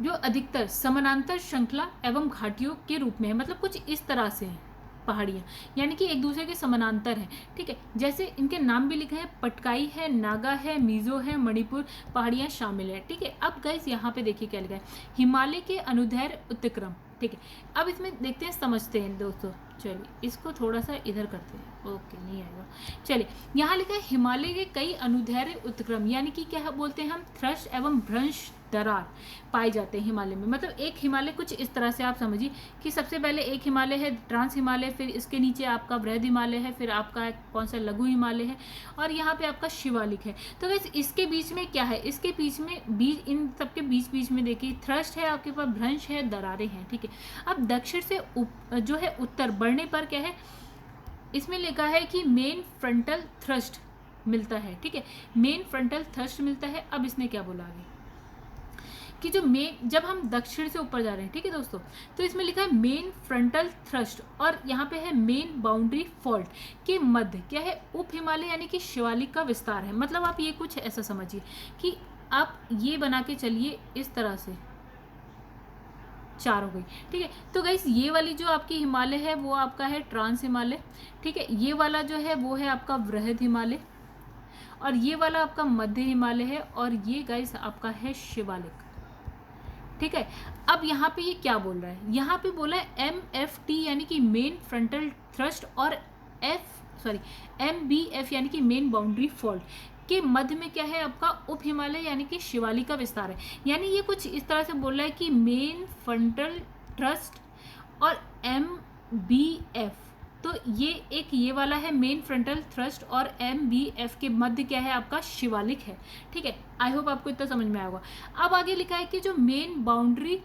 जो अधिकतर समानांतर श्रृंखला एवं घाटियों के रूप में है। मतलब कुछ इस तरह से हैं पहाड़ियाँ, यानी कि एक दूसरे के समानांतर हैं, ठीक है। जैसे इनके नाम भी लिखे हैं, पटकाई है, नागा है, मिजो है, मणिपुर पहाड़ियाँ शामिल है, ठीक है। अब गाइस यहाँ पे देखिए क्या लिखा है, हिमालय के अनुदैर्घ्य उत्क्रम, ठीक है। अब इसमें देखते हैं, समझते हैं दोस्तों। चलिए इसको थोड़ा सा इधर करते हैं, ओके नहीं आएगा। चलिए यहाँ लिखा है हिमालय के कई अनुदैर्घ्य उत्क्रम, यानी कि क्या बोलते हैं हम, थ्रस्ट एवं भ्रंश दरार पाए जाते हैं हिमालय में। मतलब एक हिमालय कुछ इस तरह से आप समझिए कि सबसे पहले एक हिमालय है ट्रांस हिमालय, फिर इसके नीचे आपका वृहद हिमालय है, फिर आपका कौन सा लघु हिमालय है, और यहाँ पे आपका शिवालिक है। तो वैसे इसके बीच में क्या है, इसके बीच में इन सबके बीच में देखिए थ्रस्ट है, आपके पास भ्रंश है, दरारें हैं, ठीक है। अब दक्षिण से जो है उत्तर बढ़ने पर क्या है, इसमें लिखा है कि मेन फ्रंटल थ्रस्ट मिलता है, ठीक है, मेन फ्रंटल थ्रस्ट मिलता है। अब इसने क्या बोला आगे कि जो जब हम दक्षिण से ऊपर जा रहे हैं, ठीक है दोस्तों, तो इसमें लिखा है मेन फ्रंटल थ्रस्ट, और यहाँ पे है मेन बाउंड्री फॉल्ट के मध्य क्या है, उप हिमालय यानी कि शिवालिक का विस्तार है। मतलब आप ये कुछ ऐसा समझिए कि आप ये बना के चलिए इस तरह से, 4 हो गई, ठीक है। तो गाइस ये वाली जो आपकी हिमालय है वो आपका है ट्रांस हिमालय, ठीक है। ये वाला जो है वो है आपका वृहद हिमालय, और ये वाला आपका मध्य हिमालय है, और ये गाइस आपका है शिवालिक, ठीक है। अब यहाँ पे ये क्या बोल रहा है, यहाँ पे बोला है MFT यानी कि मेन फ्रंटल थ्रस्ट, और MBF यानी कि मेन बाउंड्री फॉल्ट के मध्य में क्या है आपका उप हिमालय यानी कि शिवालिक का विस्तार है। यानी ये कुछ इस तरह से बोल रहा है कि मेन फ्रंटल थ्रस्ट और MBF, तो ये वाला है मेन फ्रंटल थ्रस्ट, और MBF के मध्य क्या है आपका शिवालिक है, ठीक है। आई होप आपको इतना समझ में आया होगा। अब आगे लिखा है कि जो मेन बाउंड्री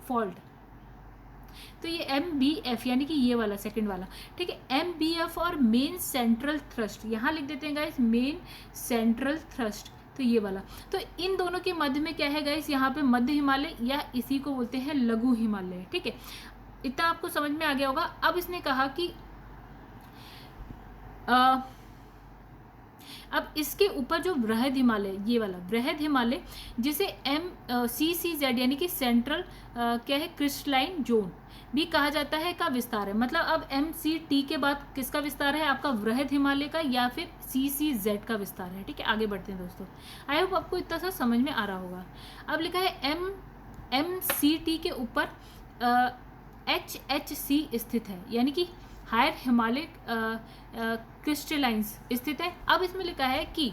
फॉल्ट, तो ये MBF यानी कि ये वाला सेकंड वाला, ठीक है। MBF और मेन सेंट्रल थ्रस्ट यहाँ लिख देते हैं गाइस, मेन सेंट्रल थ्रस्ट, तो ये वाला, तो इन दोनों के मध्य में क्या है गाइस, यहाँ पे मध्य हिमालय या इसी को बोलते हैं लघु हिमालय, ठीक है। इतना आपको समझ में आ गया होगा। अब इसने कहा कि अब इसके ऊपर जो वृहद हिमालय, ये वाला वृहद हिमालय, जिसे CCZ यानी कि सेंट्रल क्या है क्रिस्टलाइन जोन भी कहा जाता है, का विस्तार है। मतलब अब MCT के बाद किसका विस्तार है, आपका वृहद हिमालय का या फिर CCZ का विस्तार है, ठीक है। आगे बढ़ते हैं दोस्तों, आई होप आपको इतना सा समझ में आ रहा होगा। अब लिखा है MCT के ऊपर HHC स्थित है, यानी कि हायर हिमालय क्रिस्टलाइंस स्थित है। अब इसमें लिखा है कि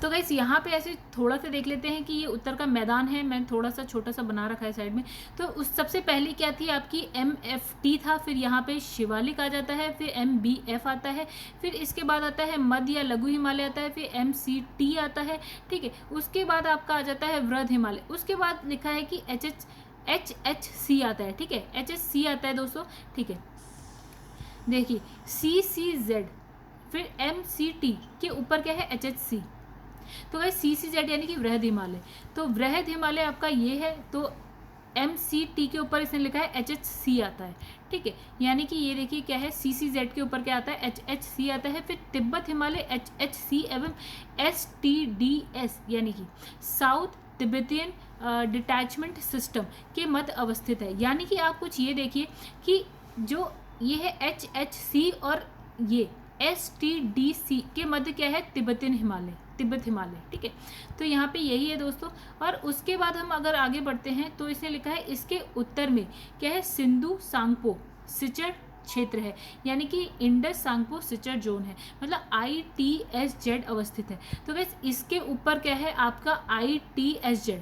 तो गाइस यहाँ पे ऐसे थोड़ा सा देख लेते हैं कि ये उत्तर का मैदान है, मैंने थोड़ा सा छोटा सा बना रखा है साइड में। तो उस सबसे पहले क्या थी आपकी MFT था, फिर यहाँ पे शिवालिक आ जाता है, फिर MBF आता है, फिर इसके बाद आता है मध्य या लघु हिमालय आता है, फिर MCT आता है, ठीक है। उसके बाद आपका आ जाता है वृहद हिमालय, उसके बाद लिखा है कि HHC आता है, ठीक है, HHC आता है दोस्तों, ठीक है। देखिए CCZ, फिर MCT के ऊपर क्या है HHC, तो वह CCZ यानी कि वृहद हिमालय, तो वृहद हिमालय आपका ये है, तो MCT के ऊपर इसने लिखा है HHC आता है, ठीक है। यानी कि ये देखिए क्या है, CCZ के ऊपर क्या आता है, HHC आता है, फिर तिब्बत हिमालय HHC एवं STDS यानी कि साउथ तिब्बतियन डिटैचमेंट सिस्टम के मध्य अवस्थित है। यानी कि आप कुछ ये देखिए कि जो ये है HHC और ये STDC के मध्य क्या है, तिब्बत हिमालय, ठीक है। तो यहाँ पे यही है दोस्तों। और उसके बाद हम अगर आगे बढ़ते हैं तो इसने लिखा है इसके उत्तर में क्या है, सिंधु सांगपो सिचर क्षेत्र है, यानी कि इंडस सांगपो सिचर जोन है, मतलब ITSZ अवस्थित है। तो गैस इसके ऊपर क्या है आपका ITSZ,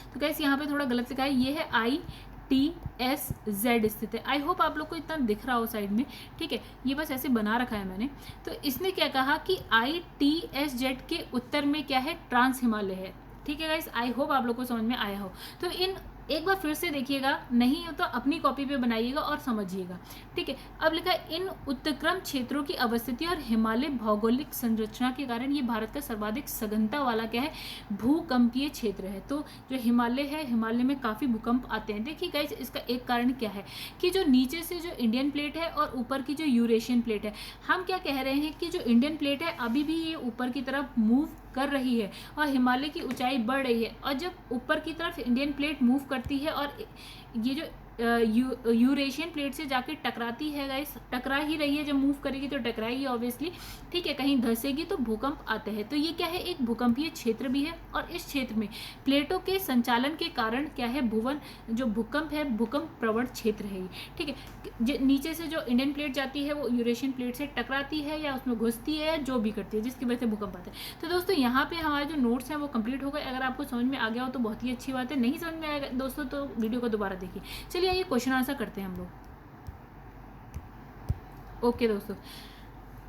तो गैस यहाँ पे थोड़ा गलत लिखा है, ये है ITSZ स्थित है। आई होप आप लोग को इतना दिख रहा हो साइड में, ठीक है। ये बस ऐसे बना रखा है मैंने। तो इसने क्या कहा कि ITSZ के उत्तर में क्या है, ट्रांस हिमालय है, ठीक है गाइस। आई होप आप लोग को समझ में आया हो। तो इन एक बार फिर से देखिएगा, नहीं हो तो अपनी कॉपी पे बनाइएगा और समझिएगा, ठीक है। अब लिखा है इन उत्क्रम क्षेत्रों की अवस्थिति और हिमालय भौगोलिक संरचना के कारण ये भारत का सर्वाधिक सघनता वाला क्या है, भूकंपीय क्षेत्र है। तो जो हिमालय है, हिमालय में काफ़ी भूकंप आते हैं। देखिए गाइस इसका एक कारण क्या है कि जो नीचे से जो इंडियन प्लेट है और ऊपर की जो यूरेशियन प्लेट है, हम क्या कह रहे हैं कि जो इंडियन प्लेट है अभी भी ये ऊपर की तरफ मूव कर रही है और हिमालय की ऊंचाई बढ़ रही है, और जब ऊपर की तरफ इंडियन प्लेट मूव करती है और ये जो यूरेशियन प्लेट से जाके टकराती है गाइस, टकरा ही रही है, जब मूव करेगी तो टकराएगी ऑब्वियसली, ठीक है, कहीं धंसेगी तो भूकंप आते हैं। तो ये क्या है, एक भूकंपीय क्षेत्र भी है, और इस क्षेत्र में प्लेटों के संचालन के कारण क्या है, भुवन जो भूकंप है, भूकंप प्रवण क्षेत्र है ये, ठीक है। नीचे से जो इंडियन प्लेट जाती है वो यूरेशियन प्लेट से टकराती है या उसमें घुसती है, जो भी करती है, जिसकी वजह से भूकंप आता है। तो दोस्तों यहाँ पे हमारे जो नोट्स हैं वो कंप्लीट हो गए। अगर आपको समझ में आ गया हो तो बहुत ही अच्छी बात है, नहीं समझ में आएगा दोस्तों तो वीडियो को दोबारा देखिए। चलिए आइए क्वेश्चन आंसर करते हैं हम लोग। ओके दोस्तों,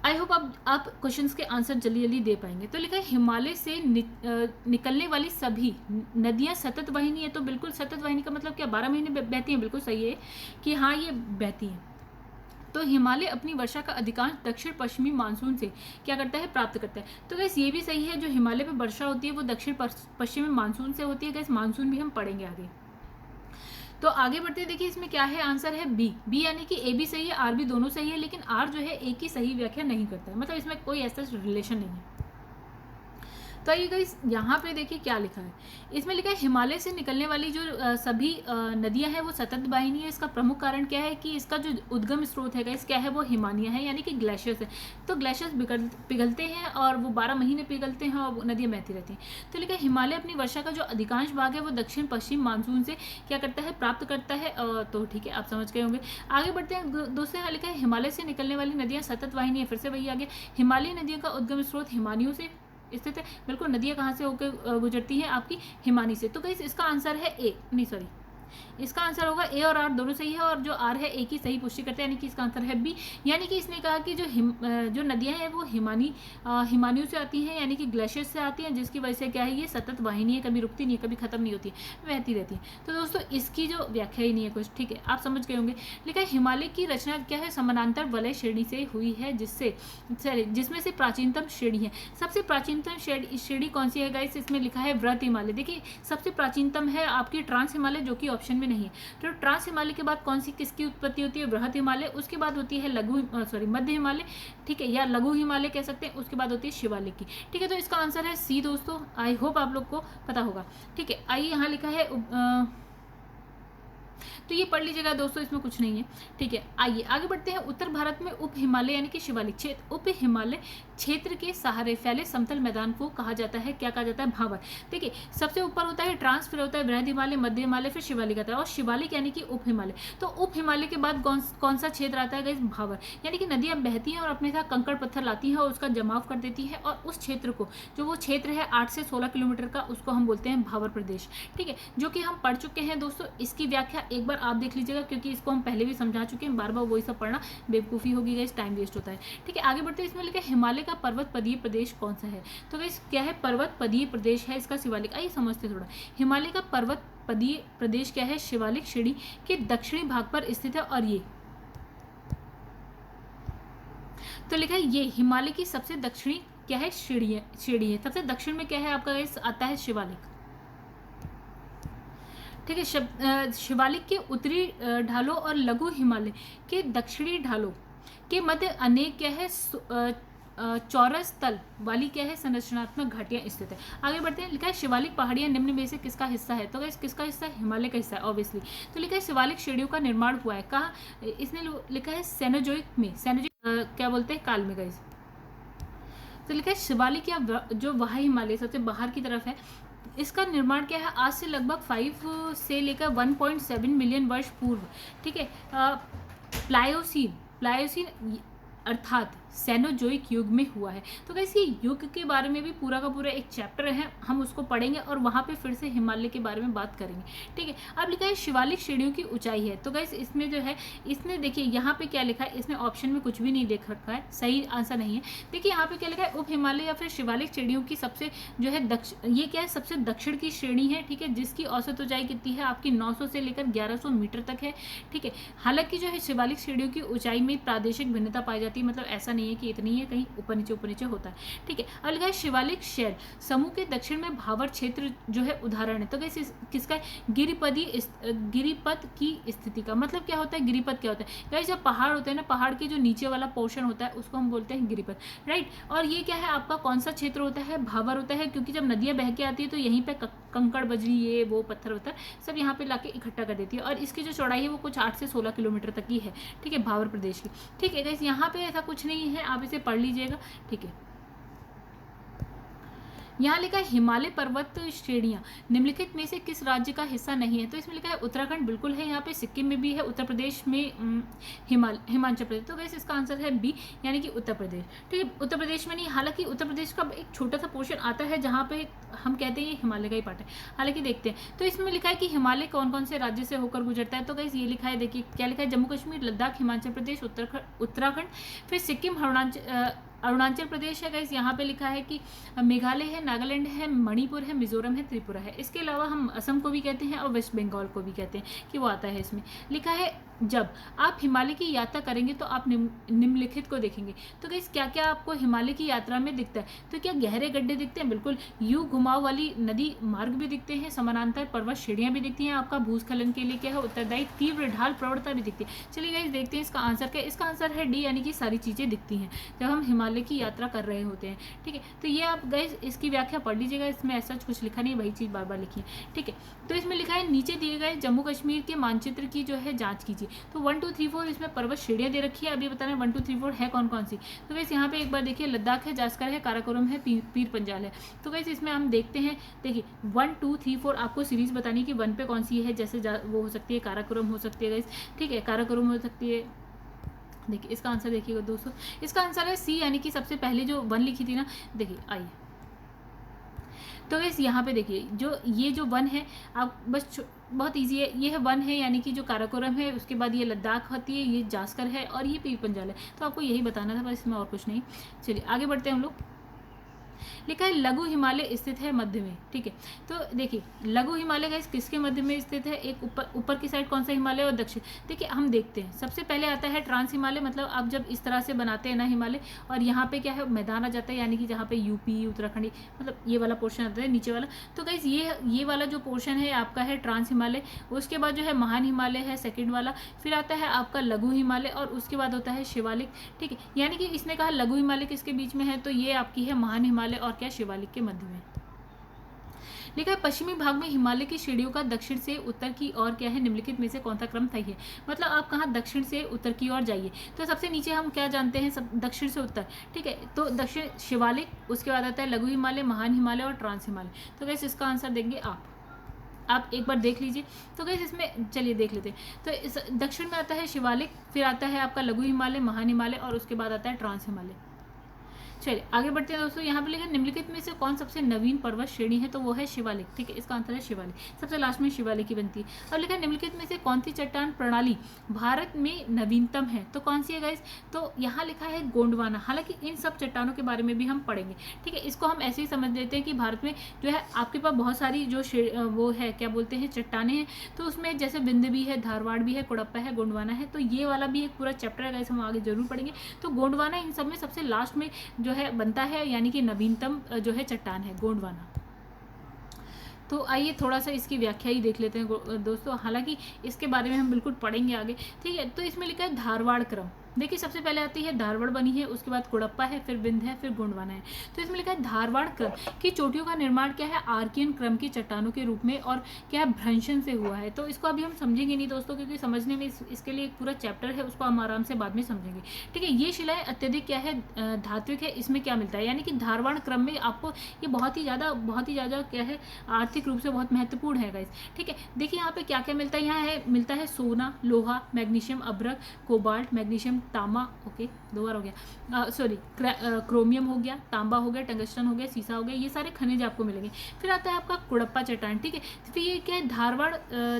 आई होप आप क्वेश्चंस के आंसर जल्दी जल्दी दे पाएंगे। तो लिखा है हिमालय से निकलने वाली सभी नदियां सतत वाहिनी है। तो बिल्कुल सतत वाहिनी का मतलब क्या, 12 महीने बहती हैं, बिल्कुल सही है कि हाँ ये बहती हैं। तो हिमालय अपनी वर्षा का अधिकांश दक्षिण पश्चिमी मानसून से क्या करता है, प्राप्त करता है। तो गैस ये भी सही है, जो हिमालय पे वर्षा होती है वो दक्षिण पश्चिमी मानसून से होती है। गैस मानसून भी हम पढ़ेंगे आगे। तो आगे बढ़ते हैं, देखिए इसमें क्या है, आंसर है बी। बी यानी कि ए भी सही है, आर भी दोनों सही है, लेकिन आर जो है ए की सही व्याख्या नहीं करता है, मतलब इसमें कोई ऐसा रिलेशन नहीं है। तो आइए गाइस यहाँ पे देखिए क्या लिखा है, इसमें लिखा है हिमालय से निकलने वाली जो सभी नदियां हैं वो सतत वाहिनी है। इसका प्रमुख कारण क्या है कि इसका जो उद्गम स्रोत है गाइस क्या है, वो हिमानिया है, यानी कि ग्लेशियर्स है। तो ग्लेशियर्स पिघलते हैं और वो 12 महीने पिघलते हैं और नदियाँ बहती रहती हैं। तो लिखा है हिमालय अपनी वर्षा का जो अधिकांश भाग है वो दक्षिण पश्चिम मानसून से क्या करता है, प्राप्त करता है। तो ठीक है, आप समझ गए होंगे। आगे बढ़ते हैं दोस्तों, यहाँ लिखा है हिमालय से निकलने वाली नदियाँ सतत वाहिनी है। फिर से वही आ गया, हिमालयी नदियों का उद्गम स्रोत हिमानियों से स्थित है। बिल्कुल, नदियाँ कहाँ से होकर गुजरती हैं, आपकी हिमानी से। तो गाइस इसका आंसर है ए, नहीं सॉरी, इसका आंसर होगा ए और आर दोनों सही है, और जो आर है ए की सही पुष्टि करते हैं, यानी कि इसका आंसर है बी। यानी कि इसने कहा कि जो नदियाँ हैं वो हिमानियों से आती हैं, यानी कि ग्लेशियर से आती हैं, जिसकी वजह से क्या है, ये सतत वाहिनी है, कभी रुकती नहीं है, कभी खत्म नहीं होती है, बहती रहती है। तो दोस्तों इसकी जो व्याख्या ही नहीं है कुछ, ठीक है, आप समझ गए होंगे। लिखा है हिमालय की रचना क्या है, समानांतर वलय श्रेणी से हुई है, जिसमें से प्राचीनतम श्रेणी है। सबसे प्राचीनतम श्रेणी कौन सी है गाइस, इसमें लिखा है वृहत हिमालय। देखिए सबसे प्राचीनतम है आपकी ट्रांस हिमालय, जो कि ऑप्शन में नहीं है। तो ट्रांस हिमालय के बाद कौन सी किसकी उत्पत्ति होती है, वृहत हिमालय। उसके बाद होती है मध्य हिमालय, ठीक है, या लघु हिमालय कह सकते हैं। उसके बाद होती है शिवालिक की, ठीक है। तो इसका आंसर है सी दोस्तों। आई होप आप लोग को पता होगा, ठीक है। आइए यहाँ लिखा है तो ये पढ़ लीजिएगा दोस्तों, इसमें कुछ नहीं है, ठीक है। आइए आगे बढ़ते हैं। उत्तर भारत में उप हिमालय यानी कि शिवालिक क्षेत्र, उप हिमालय क्षेत्र के सहारे फैले समतल मैदान को कहा जाता है, क्या कहा जाता है, भावर। देखिए सबसे ऊपर होता है ट्रांस, फिर होता है वृहद हिमालय, मध्य हिमालय, फिर शिवालिक आता है, और शिवालिक यानी कि उप हिमालय। तो उप हिमालय के बाद कौन सा क्षेत्र आता है गाइस, भावर। यानी कि नदियाँ बहती हैं और अपने साथ कंकड़ पत्थर लाती हैं और उसका जमाव कर देती है, और उस क्षेत्र को, जो वो क्षेत्र है 8 से 16 किलोमीटर का, उसको हम बोलते हैं भावर प्रदेश, ठीक है, जो कि हम पढ़ चुके हैं दोस्तों। इसकी व्याख्या एक बार आप देख लीजिएगा, क्योंकि इसको हम पहले भी समझा चुके हैं, बार बार वही सब पढ़ना बेवकूफ़ी होगी गाइस, टाइम वेस्ट होता है, ठीक है। आगे बढ़ते हैं, इसमें लिखा है हिमालय का पर्वत पदीय प्रदेश कौन सा है। तो गाइस क्या है, पर्वत पदीय प्रदेश है इसका शिवालिक। आइए समझते थोड़ा, हिमालय का पर्वत पदीय प्रदेश क्या है, शिवालिक श्रेणी के दक्षिणी भाग पर स्थित है। और ये तो लिखा है ये हिमालय की सबसे दक्षिणी क्या है, श्रेणी है। सबसे दक्षिण में क्या है आपका गाइस, आता है शिवालिक, ठीक है। शिवालिक के उत्तरी ढालों और लघु हिमालय के दक्षिणी ढालों के मध्य अनेक क्या है, चौरस तल वाली क्या है, संरचनात्मक घाटियां स्थित है। आगे बढ़ते हैं, लिखा है शिवालिक पहाड़ियां निम्न में से किसका हिस्सा है। तो किसका हिस्सा है, हिमालय का हिस्सा है ऑब्वियसली। तो लिखा है शिवालिक श्रेणियों का निर्माण हुआ है कहाँ, इसने लिखा है सेनोजोइक में, क्या बोलते हैं, काल में गाइस। तो लिखा है शिवालिक या जो वह हिमालय सबसे बाहर की तरफ है, इसका निर्माण क्या है, आज से लगभग 5 से लेकर 1.7 मिलियन वर्ष पूर्व, ठीक है, प्लायोसीन अर्थात सेनोजोइक युग में हुआ है। तो गाइस ये युग के बारे में भी पूरा का पूरा एक चैप्टर है, हम उसको पढ़ेंगे और वहाँ पे फिर से हिमालय के बारे में बात करेंगे, ठीक है। अब लिखा है शिवालिक श्रेणियों की ऊंचाई है। तो गाइस इसमें जो है, इसने देखिए यहाँ पे क्या लिखा है, इसने ऑप्शन में कुछ भी नहीं देख रखा है, सही आंसर नहीं है। देखिए यहाँ पे क्या लिखा है, उप हिमालय या फिर शिवालिक श्रेणियों की सबसे जो है ये क्या है, सबसे दक्षिण की श्रेणी है, ठीक है, जिसकी औसत ऊंचाई कितनी है आपकी 900 से लेकर 1100 मीटर तक है, ठीक है। हालांकि जो है शिवालिक श्रेणियों की ऊंचाई में प्रादेशिक भिन्नता पाई जाती है, मतलब ऐसा नहीं है कि इतनी है, कहीं ऊपर नीचे होता है, ठीक है। अब लिखा है शिवालिक शैल समूह के दक्षिण में भावर क्षेत्र जो है उदाहरण है। तो कैसे किसका गिरिपथ की स्थिति का मतलब क्या होता है, गिरिपथ क्या होता है गाइस, जब पहाड़ होते हैं ना, पहाड़ के जो नीचे वाला पोर्शन होता है उसको हम बोलते हैं गिरिपथ, राइट। और ये क्या है आपका कौन सा क्षेत्र होता है, भावर होता है, क्योंकि जब नदियां बह के आती है तो यहीं पे कंकड़ बजरी ये वो पत्थर वत्थर सब यहाँ पे लाके इकट्ठा कर देती है, और इसकी जो चौड़ाई है वो कुछ 8 से 16 किलोमीटर तक की है, ठीक है, भावर प्रदेश की, ठीक है गाइस। यहाँ पे ऐसा कुछ नहीं है, आप इसे पढ़ लीजिएगा, ठीक है। यहाँ लिखा है हिमालय पर्वत श्रेणियाँ निम्नलिखित में से किस राज्य का हिस्सा नहीं है। तो इसमें लिखा है उत्तराखंड बिल्कुल है, यहाँ पे सिक्किम में भी है, उत्तर प्रदेश में हिमाचल प्रदेश। तो वैसे इसका आंसर है बी, यानी कि उत्तर प्रदेश, ठीक है। उत्तर प्रदेश में नहीं, हालांकि उत्तर प्रदेश का एक छोटा सा पोर्शन आता है जहाँ पे हम कहते हैं ये हिमालय का ही पार्ट है, हालांकि देखते हैं। तो इसमें लिखा है कि हिमालय कौन कौन से राज्य से होकर गुजरता है। तो गाइस ये लिखा है, देखिए क्या लिखा है, जम्मू कश्मीर, लद्दाख, हिमाचल प्रदेश, उत्तराखंड, फिर सिक्किम, अरुणाचल प्रदेश है गाइस। यहाँ पे लिखा है कि मेघालय है, नागालैंड है, मणिपुर है, मिजोरम है, त्रिपुरा है। इसके अलावा हम असम को भी कहते हैं और वेस्ट बंगाल को भी कहते हैं कि वो आता है। इसमें लिखा है जब आप हिमालय की यात्रा करेंगे तो आप निम्नलिखित को देखेंगे। तो गाइस क्या क्या आपको हिमालय की यात्रा में दिखता है, तो क्या गहरे गड्ढे दिखते हैं, बिल्कुल। यू घुमाव वाली नदी मार्ग भी दिखते हैं, समानांतर पर्वत श्रेणियां भी दिखती हैं, आपका भूस्खलन के लिए क्या है उत्तरदायी तीव्र ढाल प्रवणता भी दिखती है। चलिए गाइस देखते हैं इसका आंसर क्या है। इसका आंसर है डी, यानी कि सारी चीजें दिखती हैं जब हम हिमालय की यात्रा कर रहे होते हैं, ठीक है। तो ये आप गाइस इसकी व्याख्या पढ़ लीजिएगा, इसमें ऐसा कुछ लिखा नहीं, वही चीज बार बार लिखी है, ठीक है। तो इसमें लिखा है नीचे दिए गए जम्मू कश्मीर के मानचित्र की जो है जांच कीजिए। तो 1 2 3 4 इसमें पर्वत श्रेणियां दे रखी है, अभी बताना 1 2 3 4 है कौन कौन सी। तो वैसे यहाँ पे एक बार देखिए, लद्दाख है, जास्कर है, काराकोरम है, पीर पंजाल है। तो वैसे इसमें हम देखते हैं, देखिए 1 2 3 4 आपको सीरीज बतानी कि 1 पे कौन सी है, जैसे वो हो सकती है काराकोरम हो सकती है गाइस, ठीक है, काराकोरम हो सकती है। देखिए इसका आंसर देखिएगा दोस्तों, इसका आंसर है सी, यानी कि सबसे पहले जो 1 लिखी थी ना, देखिए आइए। तो इस यहाँ पे देखिए ये जो 1 है, आप बस बहुत इजी है, ये है 1 है, यानी कि जो काराकोरम है, उसके बाद ये लद्दाख होती है, ये जास्कर है और ये पीर पंजाल है। तो आपको यही बताना था, बस इसमें और कुछ नहीं। चलिए आगे बढ़ते हैं हम लोग। लिखा है लघु हिमालय स्थित है मध्य में, ठीक है। तो देखिए लघु हिमालय गाइस किसके मध्य में स्थित है, एक ऊपर की साइड कौन सा हिमालय और दक्षिण। देखिए हम देखते हैं, सबसे पहले आता है ट्रांस हिमालय, मतलब आप जब इस तरह से बनाते हैं ना हिमालय, और यहाँ पे क्या है मैदान आ जाता है, यानी कि जहाँ पे यूपी उत्तराखंड मतलब ये वाला पोर्शन आता है नीचे वाला। तो गाइस ये वाला जो पोर्शन है आपका है ट्रांस हिमालय। उसके बाद जो है महान हिमालय है सेकेंड वाला, फिर आता है आपका लघु हिमालय, और उसके बाद होता है शिवालिक, ठीक है। यानी कि इसने कहा लघु हिमालय किसके बीच में है, तो ये आपकी है महान हिमालय और क्या शिवालिक के मध्य में। लिखा है पश्चिमी भाग में हिमालय की श्रेणियों का दक्षिण से उत्तर की ओर क्या है, निम्नलिखित में से कौन सा क्रम सही है। मतलब आप कहाँ दक्षिण से उत्तर की ओर जाइए, तो सबसे नीचे हम क्या जानते हैं, सब दक्षिण से उत्तर, ठीक है। तो दक्षिण शिवालिक, उसके बाद आता है लघु हिमालय, महान हिमालय और ट्रांस हिमालय। तो कैसे इसका आंसर देंगे आप एक बार देख लीजिए। तो कैसे इसमें चलिए देख लेते हैं। तो इस दक्षिण में आता है शिवालिक, फिर आता है आपका लघु हिमालय, महान हिमालय और उसके बाद आता है ट्रांस हिमालय। चलिए आगे बढ़ते हैं दोस्तों। यहाँ पे लिखा है निम्नलिखित में से कौन सबसे नवीन पर्वत श्रेणी है, तो वो है शिवालिक, ठीक है। इसका आंसर है शिवालिक, सबसे लास्ट में शिवालिक की बनती है। अब लिखा है निम्नलिखित में से कौन सी चट्टान प्रणाली भारत में नवीनतम है, तो कौन सी है गाइस, तो यहाँ लिखा है गोंडवाना। हालांकि इन सब चट्टानों के बारे में भी हम पढ़ेंगे, ठीक है। इसको हम ऐसे ही समझ लेते हैं कि भारत में जो है आपके पास बहुत सारी जो वो है क्या बोलते हैं चट्टाने हैं, तो उसमें जैसे बिंद भी है, धारवाड़ भी है, कोडप्पा है, गोंडवाना है। तो ये वाला भी एक पूरा चैप्टर है गाइस, हम आगे जरूर पढ़ेंगे। तो गोंडवाना इन सब में सबसे लास्ट में जो है बनता है, यानी कि नवीनतम जो है चट्टान है गोंडवाना। तो आइए थोड़ा सा इसकी व्याख्या ही देख लेते हैं दोस्तों, हालांकि इसके बारे में हम बिल्कुल पढ़ेंगे आगे, ठीक है। तो इसमें लिखा है धारवाड़ क्रम। देखिए सबसे पहले आती है धारवाड़ बनी है, उसके बाद कोडप्पा है, फिर बिंद है, फिर गोंडवाना है। तो इसमें लिखा है धारवाड़ क्रम की चोटियों का निर्माण क्या है, आर्कियन क्रम की चट्टानों के रूप में और क्या है भ्रंशन से हुआ है। तो इसको अभी हम समझेंगे नहीं दोस्तों, क्योंकि समझने में इसके लिए एक पूरा चैप्टर है, उसको हम आराम से बाद में समझेंगे, ठीक है। ये शिलाएं अत्यधिक क्या है धात्विक है, इसमें क्या मिलता है, यानी कि धारवाड़ क्रम में आपको ये बहुत ही ज़्यादा क्या है आर्थिक रूप से बहुत महत्वपूर्ण है गाइस, ठीक है। देखिए यहाँ पे क्या क्या मिलता है, यहाँ है मिलता है सोना, लोहा, मैग्नीशियम, अभ्रक, कोबाल्ट, मैग्नीशियम, तांबा, ओके 2 बार हो गया, सॉरी क्रोमियम हो गया, तांबा हो गया, टंगस्टन हो गया, सीसा हो गया, ये सारे खनिज आपको मिलेंगे। फिर आता है आपका कोडप्पा चट्टान, ठीक है। फिर ये क्या है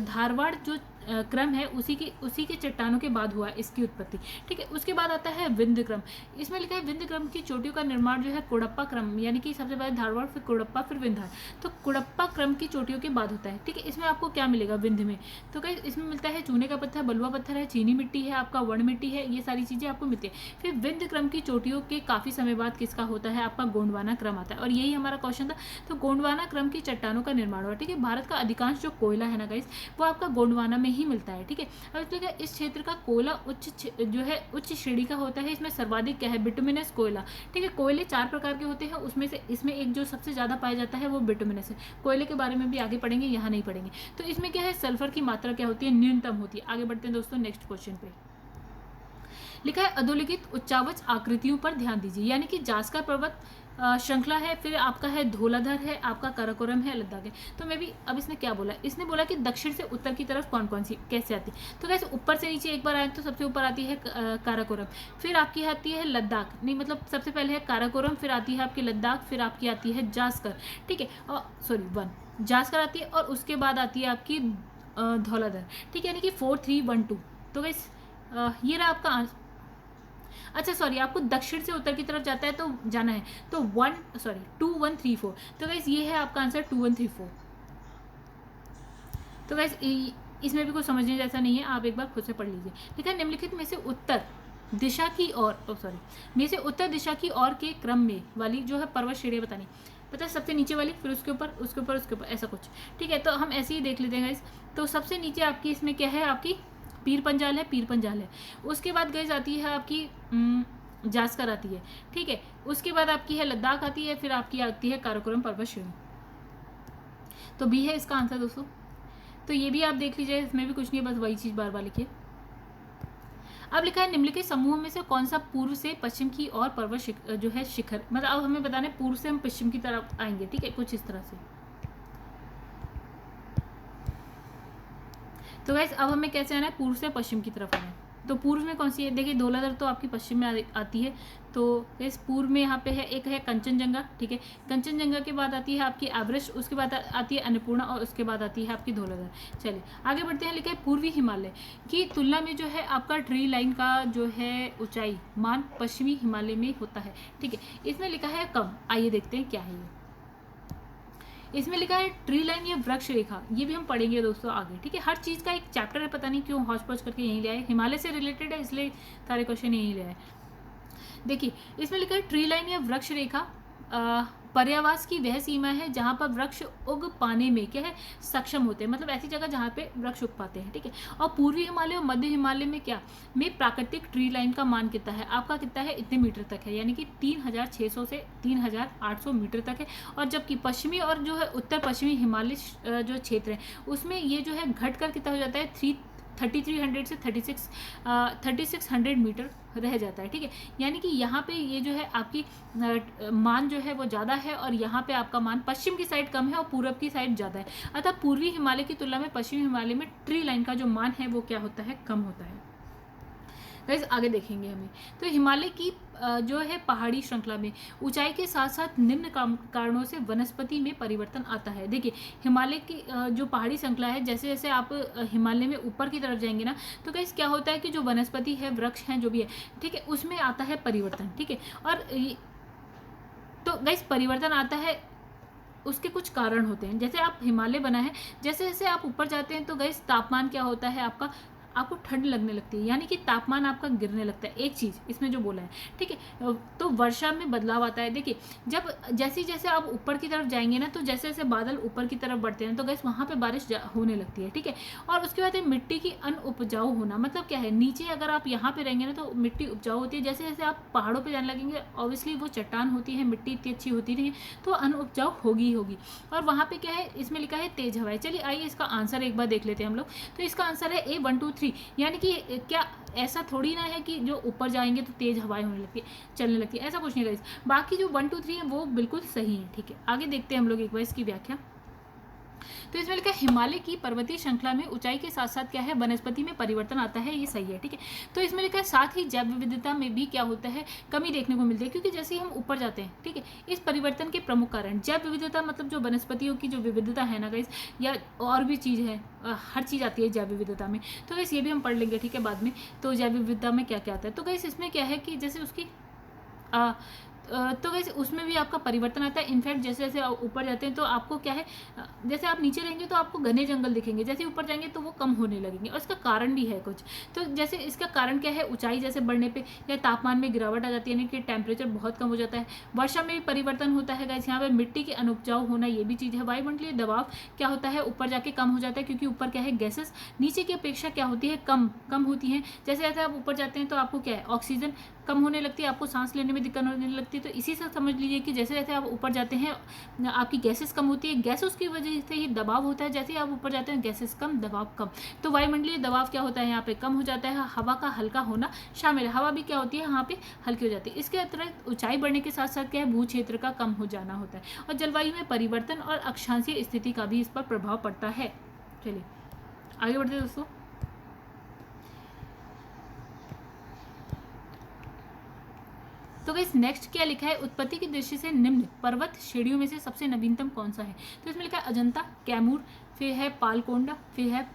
धारवाड़ जो क्रम है उसी के चट्टानों के बाद हुआ इसकी उत्पत्ति। ठीक है, उसके बाद आता है विंध्य क्रम। इसमें लिखा है विंध्य क्रम की चोटियों का निर्माण जो है कुड़प्पा क्रम, यानी कि सबसे पहले धारवाड़, फिर कुड़प्पा, फिर विंध्य, तो कुड़प्पा क्रम की चोटियों के बाद होता है। ठीक है, इसमें आपको क्या मिलेगा विंध्य में, तो गाइस इसमें मिलता है चूने का पत्थर, बलुआ पत्थर है, चीनी मिट्टी है, आपका वर्ण मिट्टी है, ये सारी चीज़ें आपको मिलती है। फिर विंध्य क्रम की चोटियों के काफ़ी समय बाद किसका होता है, आपका गोंडवाना क्रम आता है, और यही हमारा क्वेश्चन था। तो गोंडवाना क्रम की चट्टानों का निर्माण हुआ। ठीक है, भारत का अधिकांश जो कोयला है ना गाइस, वो आपका गोंडवाना में ही मिलता है। ठीक है, अब इसलिए इस क्षेत्र का कोयला उच्च श्रेणी का होता है। इसमें सर्वाधिक क्या है, बिटुमिनस कोयला। ठीक है, कोयले 4 प्रकार के होते हैं, उसमें से इसमें एक जो सबसे ज़्यादा पाया जाता है वो बिटुमिनस है। कोयले के बारे में भी आगे पढ़ेंगे, यहाँ नहीं पढ़ेंगे। तो इसमें क्या है, सल्फर की मात्रा क्या होती है, न्यूनतम होती है। आगे बढ़ते हैं दोस्तों नेक्स्ट क्वेश्चन पे। लिखा है अधोलिखित उच्चावच आकृतियों पर ध्यान दीजिए, यानी कि जास्कर पर्वत श्रृंखला है, फिर आपका है धौलाधर है, आपका काराकोरम है, लद्दाख है। तो मैं भी अब इसने क्या बोला, इसने बोला कि दक्षिण से उत्तर की तरफ कौन कौन सी कैसे आती है। तो कैसे ऊपर से नीचे एक बार आए तो सबसे ऊपर आती है काराकोरम, फिर आपकी आती है लद्दाख, नहीं मतलब सबसे पहले है काराकोरम, फिर आती है आपकी लद्दाख, फिर आपकी आती है जास्कर। ठीक है, और सॉरी जास्कर आती है, और उसके बाद आती है आपकी धौलाधर। ठीक है, यानी कि 4 3 1 2। तो गाइस ये रहा आपका आंसर। अच्छा सॉरी, आपको दक्षिण से उत्तर की तरफ जाता है तो जाना है तो 2 1 3 4। तो गाइस ये है आपका आंसर 2 1 3 4। तो गाइस इसमें भी कुछ समझने जैसा नहीं है, आप एक बार खुद से पढ़ लीजिए। लिखा है निम्नलिखित में से उत्तर दिशा की ओर के क्रम में वाली जो है पर्वत श्रेणियां बतानी। पता है, सबसे नीचे वाली, फिर उसके ऊपर ऐसा कुछ। ठीक है, तो हम ऐसे ही देख लेते हैं गाइस। तो सबसे नीचे आपकी इसमें क्या है, आपकी पीर पंजाल है। उसके बाद गाइस आती है आपकी जास्कर आती है। ठीक है, उसके बाद आपकी है लद्दाख आती है, फिर आपकी आती है काराकोरम पर्वत श्रेणी। तो बी है इसका आंसर दोस्तों। तो ये भी आप देख लीजिए, इसमें भी कुछ नहीं है, बस वही चीज़ बार बार लिखिए। अब लिखा है निम्नलिखित समूह में से कौन सा पूर्व से पश्चिम की ओर पर्वत जो है शिखर, मतलब अब हमें बताना है पूर्व से हम पश्चिम की तरफ आएंगे। ठीक है, कुछ इस तरह से। तो गाइस अब हमें कैसे आना है, पूर्व से पश्चिम की तरफ आना है। तो पूर्व में कौन सी है, देखिए धौलाधर तो आपकी पश्चिम में आती है। तो इस पूर्व में यहाँ पे है, एक है कंचनजंगा। ठीक है, कंचनजंगा के बाद आती है आपकी एवरेस्ट, उसके बाद आती है अन्नपूर्णा, और उसके बाद आती है आपकी धौलाधर। चलिए आगे बढ़ते हैं। लिखा है पूर्वी हिमालय की तुलना में जो है आपका ट्री लाइन का जो है ऊंचाई मान पश्चिमी हिमालय में होता है। ठीक है, इसमें लिखा है कम। आइए देखते हैं क्या है ये। इसमें लिखा है ट्री लाइन या वृक्ष रेखा, ये भी हम पढ़ेंगे दोस्तों आगे। ठीक है, हर चीज़ का एक चैप्टर है, पता नहीं क्यों हौच पौच करके यहीं ले आए। हिमालय से रिलेटेड है इसलिए सारे क्वेश्चन यहीं ले आए। देखिए इसमें लिखा है ट्री लाइन या वृक्ष रेखा पर्यावास की वह सीमा है जहाँ पर वृक्ष उग पाने में क्या है सक्षम होते हैं, मतलब ऐसी जगह जहाँ पे वृक्ष उग पाते हैं। ठीक है, और पूर्वी हिमालय और मध्य हिमालय में क्या में प्राकृतिक ट्री लाइन का मान कितना है, आपका कितना है, इतने मीटर तक है, यानी कि 3600 से 3800 मीटर तक है। और जबकि पश्चिमी और जो है उत्तर पश्चिमी हिमालय जो क्षेत्र है उसमें ये जो है घट कर कितना हो जाता है 3300 से 3600 मीटर रह जाता है। ठीक है, यानी कि यहाँ पे ये जो है आपकी मान जो है वो ज़्यादा है, और यहाँ पे आपका मान पश्चिम की साइड कम है और पूर्व की साइड ज़्यादा है। अतः पूर्वी हिमालय की तुलना में पश्चिमी हिमालय में ट्री लाइन का जो मान है वो क्या होता है, कम होता है। गाइस आगे देखेंगे हमें। तो हिमालय की जो है पहाड़ी श्रृंखला में ऊंचाई के साथ साथ निम्न कारणों से वनस्पति में परिवर्तन आता है। देखिए हिमालय की जो पहाड़ी श्रृंखला है, जैसे जैसे आप हिमालय में ऊपर की तरफ जाएंगे ना, तो गाइस क्या होता है कि जो वनस्पति है, वृक्ष हैं, जो भी है, ठीक है, उसमें आता है परिवर्तन। ठीक है, और तो गाइस परिवर्तन आता है, उसके कुछ कारण होते हैं। जैसे आप हिमालय बना है, जैसे जैसे आप ऊपर जाते हैं तो गाइस तापमान क्या होता है आपको ठंड लगने लगती है, यानी कि तापमान आपका गिरने लगता है। एक चीज़ इसमें जो बोला है, ठीक है, तो वर्षा में बदलाव आता है। देखिए जब जैसे जैसे आप ऊपर की तरफ जाएंगे ना, तो जैसे जैसे बादल ऊपर की तरफ बढ़ते हैं तो गैस वहाँ पे बारिश होने लगती है। ठीक है, और उसके बाद मिट्टी की अनउपजाऊ होना, मतलब क्या है, नीचे अगर आप यहाँ पे रहेंगे ना तो मिट्टी उपजाऊ होती है, जैसे जैसे आप पहाड़ों पर जाने लगेंगे ऑब्वियसली वो चट्टान होती है, मिट्टी इतनी अच्छी होती नहीं है, तो अनउपजाऊ होगी ही होगी। और वहाँ पर क्या है, इसमें लिखा है तेज हवाएं। चलिए आइए इसका आंसर एक बार देख लेते हैं हम लोग। तो इसका आंसर है A 1 2 3, यानी कि क्या ऐसा थोड़ी ना है कि जो ऊपर जाएंगे तो तेज हवाएं होने लगती है, चलने लगती है, ऐसा कुछ नहीं गाइस। बाकी जो 1 2 3 है वो बिल्कुल सही है। ठीक है, आगे देखते हैं हम लोग एक बार इसकी व्याख्या। तो इसमें लिखा है हिमालय की पर्वतीय श्रृंखला में ऊंचाई के साथ साथ क्या है वनस्पति में परिवर्तन आता है, ये सही है, ठीक है। तो इसमें लिखा है साथ ही जैव विविधता में भी क्या होता है, कमी देखने को मिलती है, क्योंकि जैसे ही हम ऊपर जाते हैं, ठीक है, इस परिवर्तन के प्रमुख कारण जैव विविधता मतलब जो वनस्पतियों की जो विविधता है ना गाइस, या और भी चीज़ है, हर चीज़ आती है जैव विविधता में। तो गाइस ये भी हम पढ़ लेंगे, ठीक है, बाद में। तो जैव विविधता में क्या क्या आता है, तो गाइस इसमें क्या है कि जैसे उसकी तो वैसे उसमें भी आपका परिवर्तन आता है। इनफैक्ट जैसे जैसे आप ऊपर जाते हैं तो आपको क्या है, जैसे आप नीचे रहेंगे तो आपको घने जंगल दिखेंगे, जैसे ऊपर जाएंगे तो वो कम होने लगेंगे, और इसका कारण भी है कुछ। तो जैसे इसका कारण क्या है, ऊंचाई जैसे बढ़ने पे या तापमान में गिरावट आ जाती है, यानी कि टेम्परेचर बहुत कम हो जाता है। वर्षा में भी परिवर्तन होता है गाइस, यहाँ पर मिट्टी के अनुपजाऊ होना ये भी चीज़ है। वायुमंडलीय दबाव क्या होता है, ऊपर जाके कम हो जाता है, क्योंकि ऊपर क्या है गैसेस नीचे की अपेक्षा क्या होती है, कम होती हैं। जैसे जैसे आप ऊपर जाते हैं तो आपको क्या है, ऑक्सीजन कम होने लगती है, आपको सांस लेने में दिक्कत होने लगती है। तो इसी से समझ लीजिए कि जैसे जैसे आप ऊपर जाते हैं आपकी गैसेस कम होती है, गैसेस की वजह से ही दबाव होता है। जैसे आप ऊपर जाते हैं गैसेस कम, दबाव कम, तो वायुमंडलीय दबाव क्या होता है, यहाँ पे कम हो जाता है। हवा का हल्का होना शामिल है, हवा भी क्या होती है यहाँ पे हल्की हो जाती है। इसके अतिरिक्त ऊंचाई बढ़ने के साथ साथ क्या है, भू क्षेत्र का कम हो जाना होता है, और जलवायु में परिवर्तन और अक्षांशीय स्थिति का भी इस पर प्रभाव पड़ता है। चलिए आगे बढ़ते हैं दोस्तों। तो गाइस नेक्स्ट क्या लिखा है, उत्पत्ति की दृष्टि से निम्न पर्वत श्रेणियों में से सबसे नवीनतम कौन सा है। तो इसमें लिखा है अजंता, कैमूर, फिर है पालकोंडा, फिर है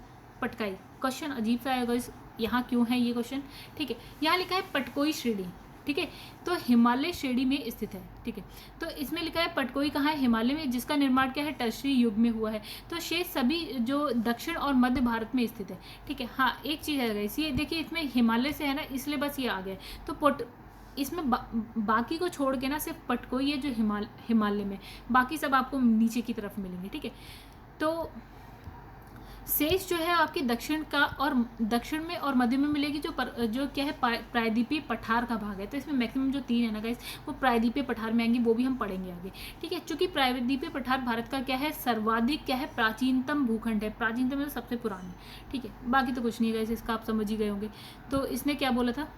पटकाई। क्वेश्चन अजीब सा है गाइस, यहाँ क्यों है ये क्वेश्चन, ठीक है। यहाँ लिखा है पटकोई श्रेणी, ठीक है, तो हिमालय श्रेणी में स्थित है, ठीक है। तो इसमें लिखा है पटकोई कहाँ है, हिमालय में, जिसका निर्माण क्या है, टर्शरी युग में हुआ है। तो शेष सभी जो दक्षिण और मध्य भारत में स्थित है, ठीक है। हाँ एक चीज़ है गाइस, ये देखिए इसमें हिमालय से है ना, इसलिए बस ये आ गया। तो इसमें बाकी को छोड़ के ना सिर्फ पटकोई है जो हिमालय में, बाकी सब आपको नीचे की तरफ मिलेंगे, ठीक है। तो शेष जो है आपके दक्षिण का और दक्षिण में और मध्य में मिलेगी, जो क्या है प्रायद्वीपीय पठार का भाग है। तो इसमें मैक्सिमम जो 3 है ना गाइस, वो प्रायद्वीपीय पठार में आएंगी, वो भी हम पढ़ेंगे आगे, ठीक है। चूंकि प्रायद्वीपीय पठार भारत का क्या है, सर्वाधिक क्या है, प्राचीनतम भूखंड है, प्राचीनतम मतलब सबसे पुरानी, ठीक है। बाकी तो कुछ नहीं है गाइस, इसका आप समझ ही गए होंगे। तो इसने क्या बोला था,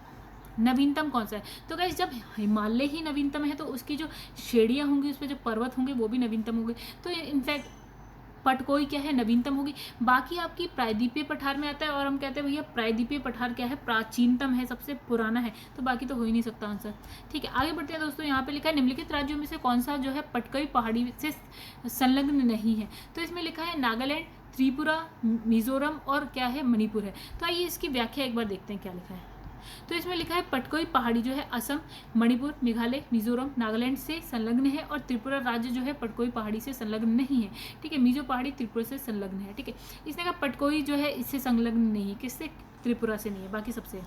नवीनतम कौन सा है, तो गाइस जब हिमालय ही नवीनतम है तो उसकी जो श्रेणियाँ होंगी, उस पर जो पर्वत होंगे वो भी नवीनतम होंगे। तो इनफैक्ट पटकोई क्या है, नवीनतम होगी। बाकी आपकी प्रायद्वीपीय पठार में आता है, और हम कहते हैं भैया प्रायद्वीपीय पठार क्या है, प्राचीनतम है, सबसे पुराना है, तो बाकी तो हो ही नहीं सकता आंसर, ठीक है। आगे बढ़ते हैं दोस्तों। यहाँ पे लिखा है निम्नलिखित राज्यों में से कौन सा जो है पटकोई पहाड़ी से संलग्न नहीं है। तो इसमें लिखा है नागालैंड, त्रिपुरा, मिजोरम और क्या है, मणिपुर है। तो आइए इसकी व्याख्या एक बार देखते हैं क्या लिखा है। तो इसमें लिखा है पटकोई पहाड़ी जो है असम, मणिपुर, मेघालय, मिजोरम, नागालैंड से संलग्न है, और त्रिपुरा राज्य जो है पटकोई पहाड़ी से संलग्न नहीं है, ठीक है। मिजो पहाड़ी त्रिपुरा से संलग्न है, ठीक है। इसने कहा पटकोई जो है इससे संलग्न नहीं है, किससे, त्रिपुरा से नहीं है, बाकी सबसे।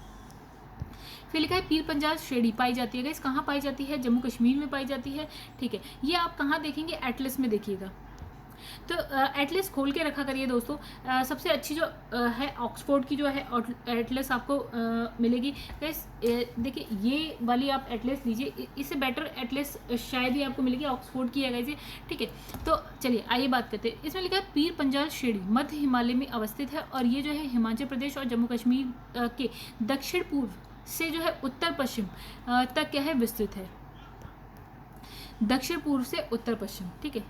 फिर लिखा है पीर पंजाल श्रेणी पाई जाती है, गाइस कहाँ पाई जाती है, जम्मू कश्मीर में पाई जाती है, ठीक है। ये आप कहाँ देखेंगे, एटलस में देखिएगा। तो एटलस खोल के रखा करिए दोस्तों। सबसे अच्छी जो है ऑक्सफोर्ड की जो है एटलस आपको मिलेगी गाइस। देखिए ये वाली आप एटलस लीजिए, इससे बेटर एटलस शायद ही आपको मिलेगी, ऑक्सफोर्ड की है गाइस, ठीक है। तो चलिए आइए बात करते हैं। इसमें लिखा है पीर पंजाल श्रेणी मध्य हिमालय में अवस्थित है, और ये जो है हिमाचल प्रदेश और जम्मू कश्मीर के दक्षिण पूर्व से जो है उत्तर पश्चिम तक क्या है विस्तृत है, दक्षिण पूर्व से उत्तर पश्चिम, ठीक है।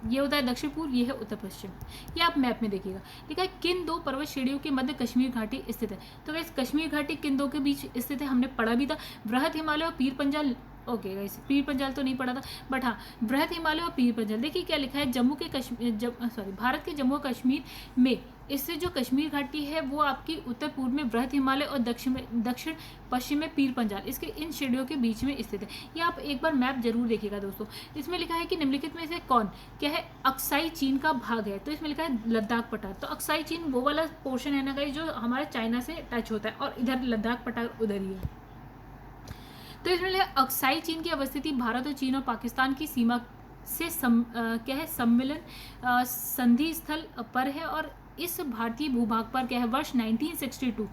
ये होता है दक्षिण पूर्व, ये है उत्तर पश्चिम। ये आप मैप में देखिएगा। लिखा है किन 2 पर्वत श्रेणियों के मध्य कश्मीर घाटी स्थित है। तो गाइस कश्मीर घाटी किन 2 के बीच स्थित है, हमने पढ़ा भी था, वृहद हिमालय और पीर पंजाल। ओके गाइस, पीर पंजाल तो नहीं पढ़ा था, बट हाँ वृहद हिमालय और पीर पंजाल। देखिए क्या लिखा है, भारत के जम्मू कश्मीर में इससे जो कश्मीर घाटी है वो आपकी उत्तर पूर्व में वृहद हिमालय और दक्षिण पश्चिम में पीर पंजाल, इसके इन श्रेणियों के बीच में स्थित है। ये आप एक बार मैप जरूर देखिएगा दोस्तों। इसमें लिखा है कि निम्नलिखित में से कौन क्या है अक्साई चीन का भाग है। तो इसमें लिखा है लद्दाख पठार। तो अक्साई चीन वो वाला पोर्शन है ना गाइस जो हमारे चाइना से टच होता है, और इधर लद्दाख पठार उधर ही है। तो इसमें लिखा है अक्साई चीन की अवस्थिति भारत और चीन और पाकिस्तान की सीमा से क्या है सम्मिलन संधि स्थल पर है, और इस भारतीय भूभाग पर क्या है वर्ष 1962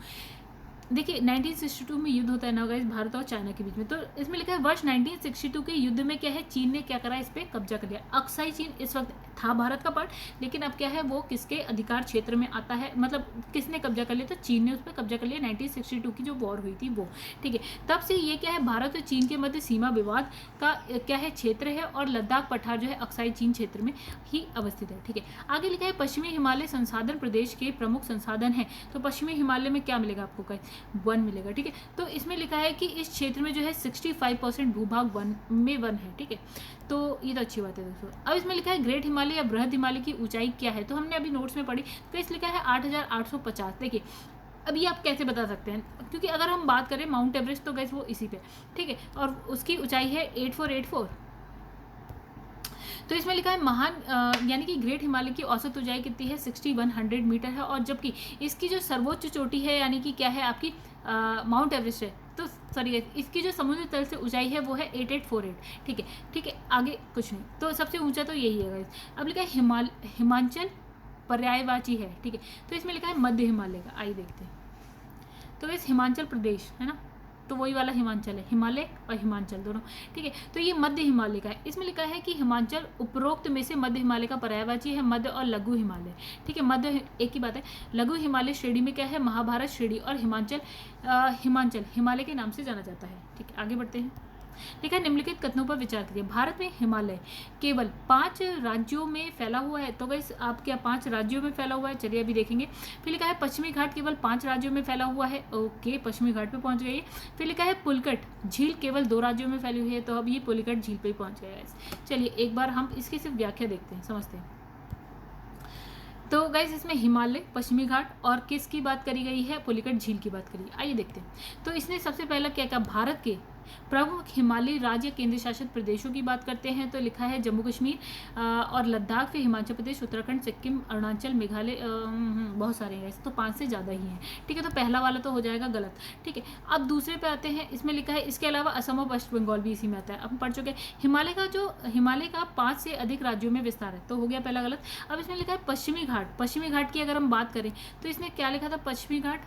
देखिए 1962 में युद्ध होता है ना गाइस भारत और चाइना के बीच में। तो इसमें लिखा है वर्ष 1962 के युद्ध में क्या है, चीन ने क्या करा, इस पर कब्जा कर लिया। अक्साई चीन इस वक्त था भारत का पार्ट, लेकिन अब क्या है वो किसके अधिकार क्षेत्र में आता है, मतलब किसने कब्जा कर लिया, तो चीन ने उस पर कब्जा कर लिया 1962 की जो वॉर हुई थी वो। ठीक है, तब से ये क्या है भारत और चीन के मध्य सीमा विवाद का क्या है क्षेत्र है, और लद्दाख पठार जो है अक्साई चीन क्षेत्र में ही अवस्थित है। ठीक है, आगे लिखा है पश्चिमी हिमालय संसाधन प्रदेश के प्रमुख संसाधन है। तो पश्चिमी हिमालय में क्या मिलेगा आपको, कहीं वन मिलेगा। ठीक है, तो इसमें लिखा है कि इस क्षेत्र में जो है 65% भूभाग वन में वन है। ठीक है, तो ये तो अच्छी बात है दोस्तों। अब इसमें लिखा है ग्रेट हिमालय या बृहद हिमालय की ऊंचाई क्या है, तो हमने अभी नोट्स में पढ़ी, तो इस लिखा है 8850। देखिए अभी आप कैसे बता सकते हैं, क्योंकि अगर हम बात करें माउंट एवरेस्ट तो गैस वो इसी पे। ठीक है, और उसकी ऊंचाई है 8484। तो इसमें लिखा है महान यानी कि ग्रेट हिमालय की औसत ऊंचाई कितनी है, 6100 मीटर है, और जबकि इसकी जो सर्वोच्च चोटी है यानी कि क्या है आपकी माउंट एवरेस्ट है, तो सॉरी इसकी जो समुद्र तल से ऊंचाई है वो है 8848। ठीक है, ठीक है, आगे कुछ नहीं, तो सबसे ऊंचा तो यही है गाइस। अब लिखा है हिमाचल पर्यायवाची है। ठीक है, तो इसमें लिखा है मध्य हिमालय का, आइए देखते हैं। तो इस हिमाचल प्रदेश है ना, तो वही वाला हिमाचल है, हिमालय और हिमाचल दोनों। ठीक है, तो ये मध्य हिमालय का है। इसमें लिखा है कि हिमाचल उपरोक्त में से मध्य हिमालय का पर्यायवाची है, मध्य और लघु हिमालय। ठीक है, मध्य एक ही बात है। लघु हिमालय श्रेणी में क्या है, महाभारत श्रेणी, और हिमाचल हिमालय के नाम से जाना जाता है। ठीक है, आगे बढ़ते हैं। लिखा निम्नलिखित कथनों पर विचार करिए। भारत में हिमालय केवल 5 राज्यों में फैला हुआ है, तो गाइस आप क्या 5 राज्यों में फैला हुआ है, चलिए अभी देखेंगे। फिर लिखा है पश्चिमी घाट केवल 5 राज्यों में फैला हुआ है, ओके पश्चिमी घाट पे पहुंच गए। फिर लिखा है पुलकट झील केवल 2 राज्यों में फैली हुई है, तो अब ये पुलकट झील पे ही पहुंच गए गाइस। चलिए एक बार हम इसकी सिर्फ व्याख्या देखते हैं, समझते हैं। तो गाइस इसमें हिमालय, पश्चिमी घाट और किसकी बात करी गई है, पुलिकट झील की बात करी। आइए देखते हैं। तो इसने सबसे पहला क्या कहा, भारत के प्रमुख हिमालयी राज्य केंद्र शासित प्रदेशों की बात करते हैं, तो लिखा है जम्मू कश्मीर और लद्दाख, फिर हिमाचल प्रदेश, उत्तराखंड, सिक्किम, अरुणाचल, मेघालय, बहुत सारे हैं तो 5 से ज़्यादा ही हैं। ठीक है, तो पहला वाला तो हो जाएगा गलत। ठीक है, अब दूसरे पे आते हैं। इसमें लिखा है इसके अलावा असम और वेस्ट बंगाल भी इसी में आता है, अब पढ़ चुके हैं। हिमालय का 5 से अधिक राज्यों में विस्तार है, तो हो गया पहला गलत। अब इसमें लिखा है पश्चिमी घाट की अगर हम बात करें तो इसने क्या लिखा था, पश्चिमी घाट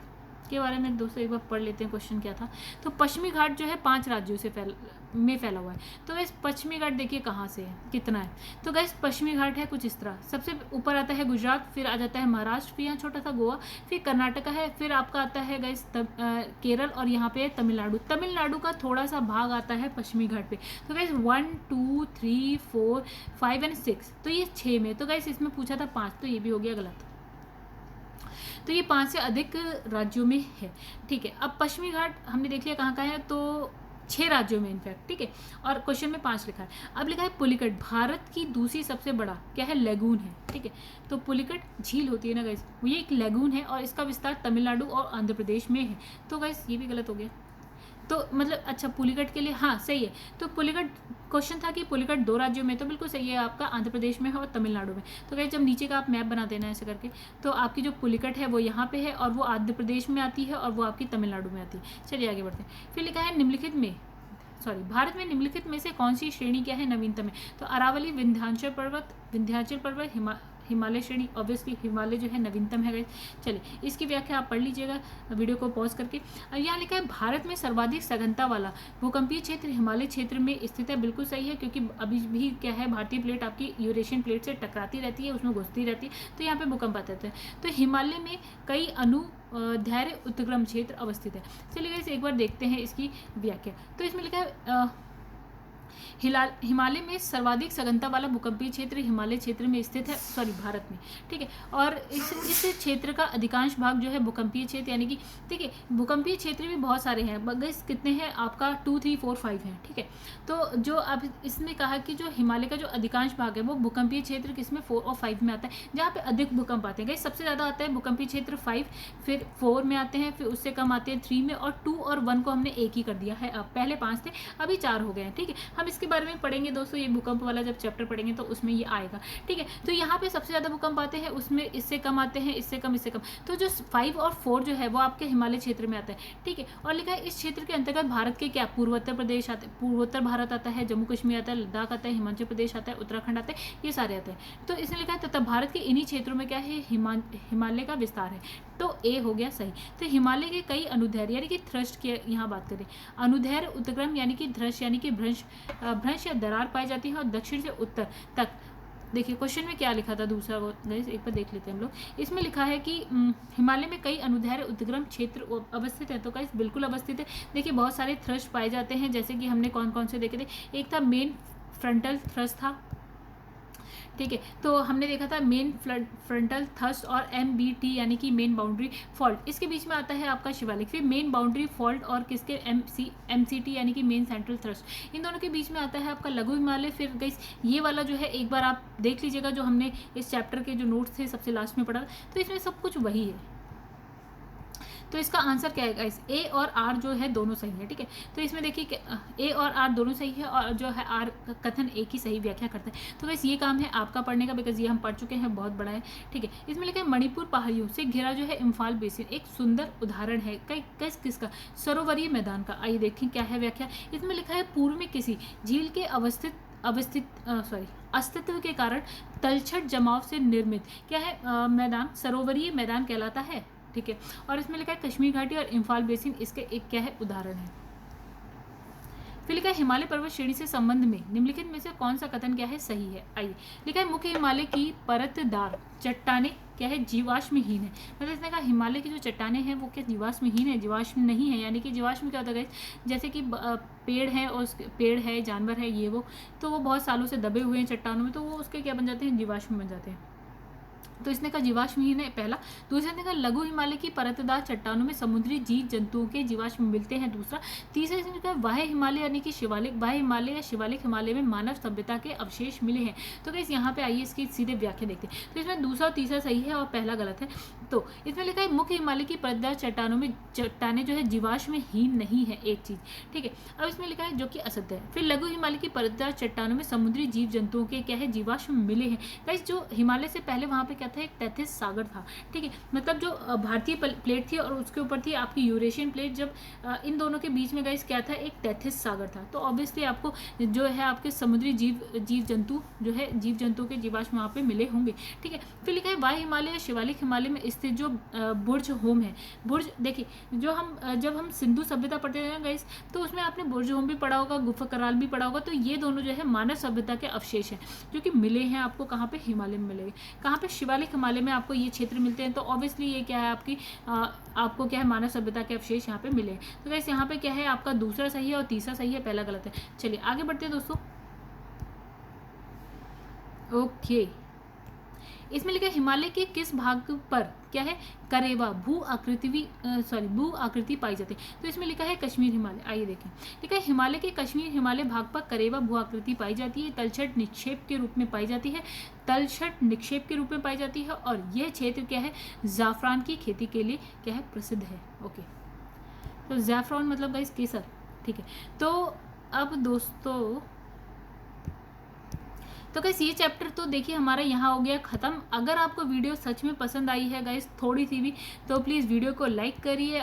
के बारे में दोस्तों एक बार पढ़ लेते हैं, क्वेश्चन क्या था। तो पश्चिमी घाट जो है 5 राज्यों से फैला हुआ है। तो गैस पश्चिमी घाट देखिए कहाँ से है, कितना है। तो गैस पश्चिमी घाट है कुछ इस तरह, सबसे ऊपर आता है गुजरात, फिर आ जाता है महाराष्ट्र, फिर यहाँ छोटा सा गोवा, फिर कर्नाटका है, फिर आपका आता है गैस केरल, और यहाँ पे तमिलनाडु का थोड़ा सा भाग आता है पश्चिमी घाट पे। तो गैस 1 2 3 4 5 और 6, तो ये 6 में। तो गैस इसमें पूछा था 5, तो ये भी हो गया गलत। तो ये 5 से अधिक राज्यों में है। ठीक है, अब पश्चिमी घाट हमने देख लिया कहाँ का है, तो 6 राज्यों में इनफैक्ट। ठीक है, और क्वेश्चन में 5 लिखा है। अब लिखा है पुलिकट भारत की दूसरी सबसे बड़ा क्या है, लेगून है। ठीक है, तो पुलिकट झील होती है ना गाइस, ये एक लेगून है और इसका विस्तार तमिलनाडु और आंध्र प्रदेश में है। तो गाइस ये भी गलत हो गया। तो मतलब अच्छा पुलिकट के लिए हाँ सही है। तो पुलिकट क्वेश्चन था कि पुलिकट 2 राज्यों में, तो बिल्कुल सही है आपका, आंध्र प्रदेश में है और तमिलनाडु में। तो गाइस जब नीचे का आप मैप बना देना ऐसे करके, तो आपकी जो पुलिकट है वो यहाँ पे है और वो आंध्र प्रदेश में आती है और वो आपकी तमिलनाडु में आती है। चलिए आगे बढ़ते हैं। फिर लिखा है भारत में निम्नलिखित में से कौन सी श्रेणी क्या है, नवीनतम है। तो अरावली, विंध्याचल पर्वत, हिमालय श्रेणी, ऑब्वियसली हिमालय जो है नवीनतम है गाइस। चलिए इसकी व्याख्या आप पढ़ लीजिएगा वीडियो को पॉज करके। यहाँ लिखा है भारत में सर्वाधिक सघनता वाला भूकंपीय क्षेत्र हिमालय क्षेत्र में स्थित है। बिल्कुल सही है, क्योंकि अभी भी क्या है भारतीय प्लेट आपकी यूरेशियन प्लेट से टकराती रहती है, उसमें घुसती रहती है, तो यहाँ पे भूकंप आते हैं। तो हिमालय में कई धैर्य उत्क्रम क्षेत्र अवस्थित है। चलिए गाइस एक बार देखते हैं इसकी व्याख्या। तो इसमें लिखा है हिमालय में सर्वाधिक सघनता वाला भूकंपीय क्षेत्र हिमालय क्षेत्र में स्थित है, भारत में। ठीक है, और इस क्षेत्र का अधिकांश भाग जो है भूकंपीय क्षेत्र, यानी कि ठीक है भूकंपीय क्षेत्र भी बहुत सारे हैं, बस कितने हैं आपका 2 3 4 5 हैं। ठीक है, तो जो अब इसने कहा कि जो हिमालय का जो अधिकांश भाग है वो भूकंपीय क्षेत्र किसमें 4 और 5 में आता है, जहाँ पे अधिक भूकंप आते हैं। सबसे ज़्यादा आता है भूकंपीय क्षेत्र 5, फिर 4 में आते हैं, फिर उससे कम आते हैं 3 में, और 2 और 1 को हमने एक ही कर दिया है। अब पहले 5 थे, अभी 4 हो गए हैं। ठीक है, हम इसके बारे में पढ़ेंगे दोस्तों, ये भूकंप वाला जब चैप्टर पढ़ेंगे तो उसमें ये आएगा, ठीक है। तो यहाँ पे सबसे ज़्यादा भूकंप आते हैं, उसमें इससे कम आते हैं, इससे कम, इससे कम। तो जो 5 और 4 जो है वो आपके हिमालय क्षेत्र में आता है, ठीक है। और लिखा है इस क्षेत्र के अंतर्गत भारत के क्या पूर्वोत्तर प्रदेश आते, पूर्वोत्तर भारत आता है, जम्मू कश्मीर आता है, लद्दाख आता है, हिमाचल प्रदेश आता है, उत्तराखंड आता है, ये सारे आते हैं। तो इसमें लिखा है तथा भारत के इन्हीं क्षेत्रों में क्या है, हिमालय का विस्तार है। तो ए हो गया सही। तो हिमालय के कई अनुदैर्घ्य यानी कि थ्रस्ट की यहाँ बात करें, अनुदैर्घ्य उत्क्रम यानी कि ध्रस यानी कि भ्रंश या दरार पाई जाती है, और दक्षिण से उत्तर तक। देखिए क्वेश्चन में क्या लिखा था दूसरा, वो एक बार देख लेते हैं हम लोग। इसमें लिखा है कि हिमालय में कई अनुदैर्घ्य उद्गम क्षेत्र अवस्थित है। तो गाइस बिल्कुल अवस्थित है। देखिए बहुत सारे थ्रस्ट पाए जाते हैं, जैसे कि हमने कौन कौन से देखे थे। एक था मेन फ्रंटल थ्रस्ट था, ठीक है। तो हमने देखा था मेन फ्रंटल थ्रस्ट और MBT यानी कि मेन बाउंड्री फॉल्ट, इसके बीच में आता है आपका शिवालिक। फिर मेन बाउंड्री फॉल्ट और किसके MCT यानी कि मेन सेंट्रल थ्रस्ट, इन दोनों के बीच में आता है आपका लघु हिमालय। फिर गाइस ये वाला जो है एक बार आप देख लीजिएगा, जो हमने इस चैप्टर के जो नोट्स थे सबसे लास्ट में पढ़ा, तो इसमें सब कुछ वही है। तो इसका आंसर क्या है गाइस, ए और आर जो है दोनों सही है, ठीक है। तो इसमें देखिए ए और आर दोनों सही है, और जो है आर कथन एक ही सही व्याख्या करता है। तो गाइस ये काम है आपका पढ़ने का, बिकॉज ये हम पढ़ चुके हैं, बहुत बड़ा है, ठीक है। इसमें लिखा है मणिपुर पहाड़ियों से घिरा जो है इम्फाल बेसिन एक सुंदर उदाहरण है किसका, सरोवरीय मैदान का। आइए देखें क्या है व्याख्या। इसमें लिखा है पूर्व में किसी झील के अस्तित्व के कारण तलछट जमाव से निर्मित क्या है मैदान सरोवरीय मैदान कहलाता है, ठीक है। और इसमें लिखा है कश्मीर घाटी और इम्फाल बेसिन इसके एक क्या है उदाहरण है। फिर लिखा है हिमालय पर्वत श्रेणी से संबंध में निम्नलिखित में से कौन सा कथन क्या है सही है। आइए लिखा है मुख्य हिमालय की परतदार चट्टानें क्या है जीवाश्महीन है। मतलब इसने कहा हिमालय की जो चट्टानें हैं वो क्या जीवाश्महीन है, जीवाश्म नहीं है। यानी कि जीवाश्म क्या होता है, जैसे कि पेड़ है और पेड़ है, जानवर है, ये वो, तो वो बहुत सालों से दबे हुए हैं चट्टानों में, तो वो उसके क्या बन जाते हैं, जीवाश्म बन जाते हैं। तो इसने कहा जीवाश्महीन है पहला। दूसरा ने कहा लघु हिमालय की परतदार चट्टानों में समुद्री जीव जंतुओं के जीवाश्म मिलते हैं, दूसरा। तीसरा इसने कहा वाह्य हिमालय यानी कि शिवालिक, वाह्य हिमालय या शिवालिक हिमालय में मानव सभ्यता के अवशेष मिले हैं। तो गाइस यहाँ पे आइए इसकी सीधे व्याख्या देखते हैं। तो इसमें दूसरा और तीसरा सही है और पहला गलत है। तो इसमें लिखा है मुख्य हिमालय की परतदार चट्टानों में चट्टानें जो है जीवाश्महीन नहीं है, एक चीज, ठीक है। अब इसमें लिखा है जो कि असत्य है। फिर लघु हिमालय की परतदार चट्टानों में समुद्री जीव जंतुओं के क्या है जीवाश्म मिले हैं। गाइस जो हिमालय से पहले वहां पे क्या था, एक तैथिस सागर था, ठीक है। मतलब जो भारतीय प्लेट थी और उसके ऊपर थी आपकी यूरेशियन प्लेट, जब इन दोनों के बीच में गाइस क्या था, एक तैथिस सागर था। तो ऑब्वियसली आपको जो है आपके समुद्री जीव जंतु जो है जीव जंतु के जीवाश्म वहाँ पे मिले होंगे, ठीक है। फिर लिखा है वाह्य हिमालय या शिवालिक हिमालय में स्थित जो बुर्ज होम है, बुर्ज देखिए जो जब हम सिंधु सभ्यता पढ़ते हैं गाइस, तो उसमें आपने बुर्ज होम भी पढ़ा होगा, गुफा कराल भी पढ़ा होगा। तो ये दोनों जो है मानव सभ्यता के अवशेष हैं जो कि मिले हैं आपको कहाँ पे, हिमालय में मिलेंगे। कहाँ पे, शिवालिक हिमालय में आपको ये क्षेत्र मिलते हैं। तो ऑब्वियसली ये क्या है आपकी आपको क्या है मानव सभ्यता के अवशेष यहाँ पे मिले। तो गाइस यहाँ पे क्या है आपका दूसरा सही है और तीसरा सही है, पहला गलत है। चलिए आगे बढ़ते हैं दोस्तों। ओके इसमें लिखा है हिमालय के किस भाग पर क्या है करेवा भू आकृति पाई जाती है। तो इसमें लिखा है कश्मीर हिमालय। आइए देखें, लिखा है हिमालय के कश्मीर हिमालय भाग पर करेवा भू आकृति पाई जाती है, तलछट निक्षेप के रूप में पाई जाती है, तलछट निक्षेप के रूप में पाई जाती है। और यह क्षेत्र क्या है जाफरान की खेती के लिए क्या है प्रसिद्ध है। ओके तो जाफरान मतलब गाइस केसर, ठीक है। तो अब दोस्तों तो गाइस ये चैप्टर तो देखिए हमारा यहाँ हो गया ख़त्म। अगर आपको वीडियो सच में पसंद आई है गाइस थोड़ी सी भी, तो प्लीज़ वीडियो को लाइक करिए।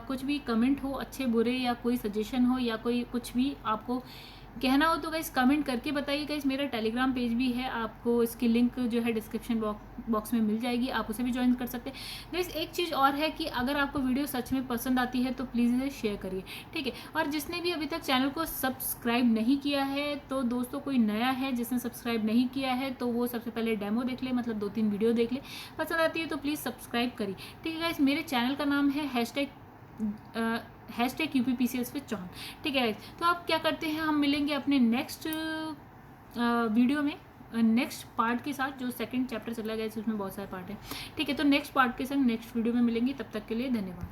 कुछ भी कमेंट हो अच्छे बुरे या कोई सजेशन हो या कोई कुछ भी आपको कहना हो तो गाइस कमेंट करके बताइए। गाइस मेरा टेलीग्राम पेज भी है, आपको इसकी लिंक जो है डिस्क्रिप्शन बॉक्स में मिल जाएगी, आप उसे भी ज्वाइन कर सकते हैं। गाइस एक चीज़ और है कि अगर आपको वीडियो सच में पसंद आती है तो प्लीज़ इसे शेयर करिए, ठीक है। और जिसने भी अभी तक चैनल को सब्सक्राइब नहीं किया है, तो दोस्तों कोई नया है जिसने सब्सक्राइब नहीं किया है तो वो सबसे पहले डेमो देख ले, मतलब 2-3 वीडियो देख ले, पसंद आती है तो प्लीज़ सब्सक्राइब करिए, ठीक है। गाइस मेरे चैनल का नाम है #UPPCS विद चौहान, ठीक है। तो आप क्या करते हैं, हम मिलेंगे अपने नेक्स्ट वीडियो में नेक्स्ट पार्ट के साथ। जो सेकंड चैप्टर चला गया है उसमें बहुत सारे पार्ट हैं, ठीक है। तो नेक्स्ट पार्ट के संग नेक्स्ट वीडियो में मिलेंगे, तब तक के लिए धन्यवाद।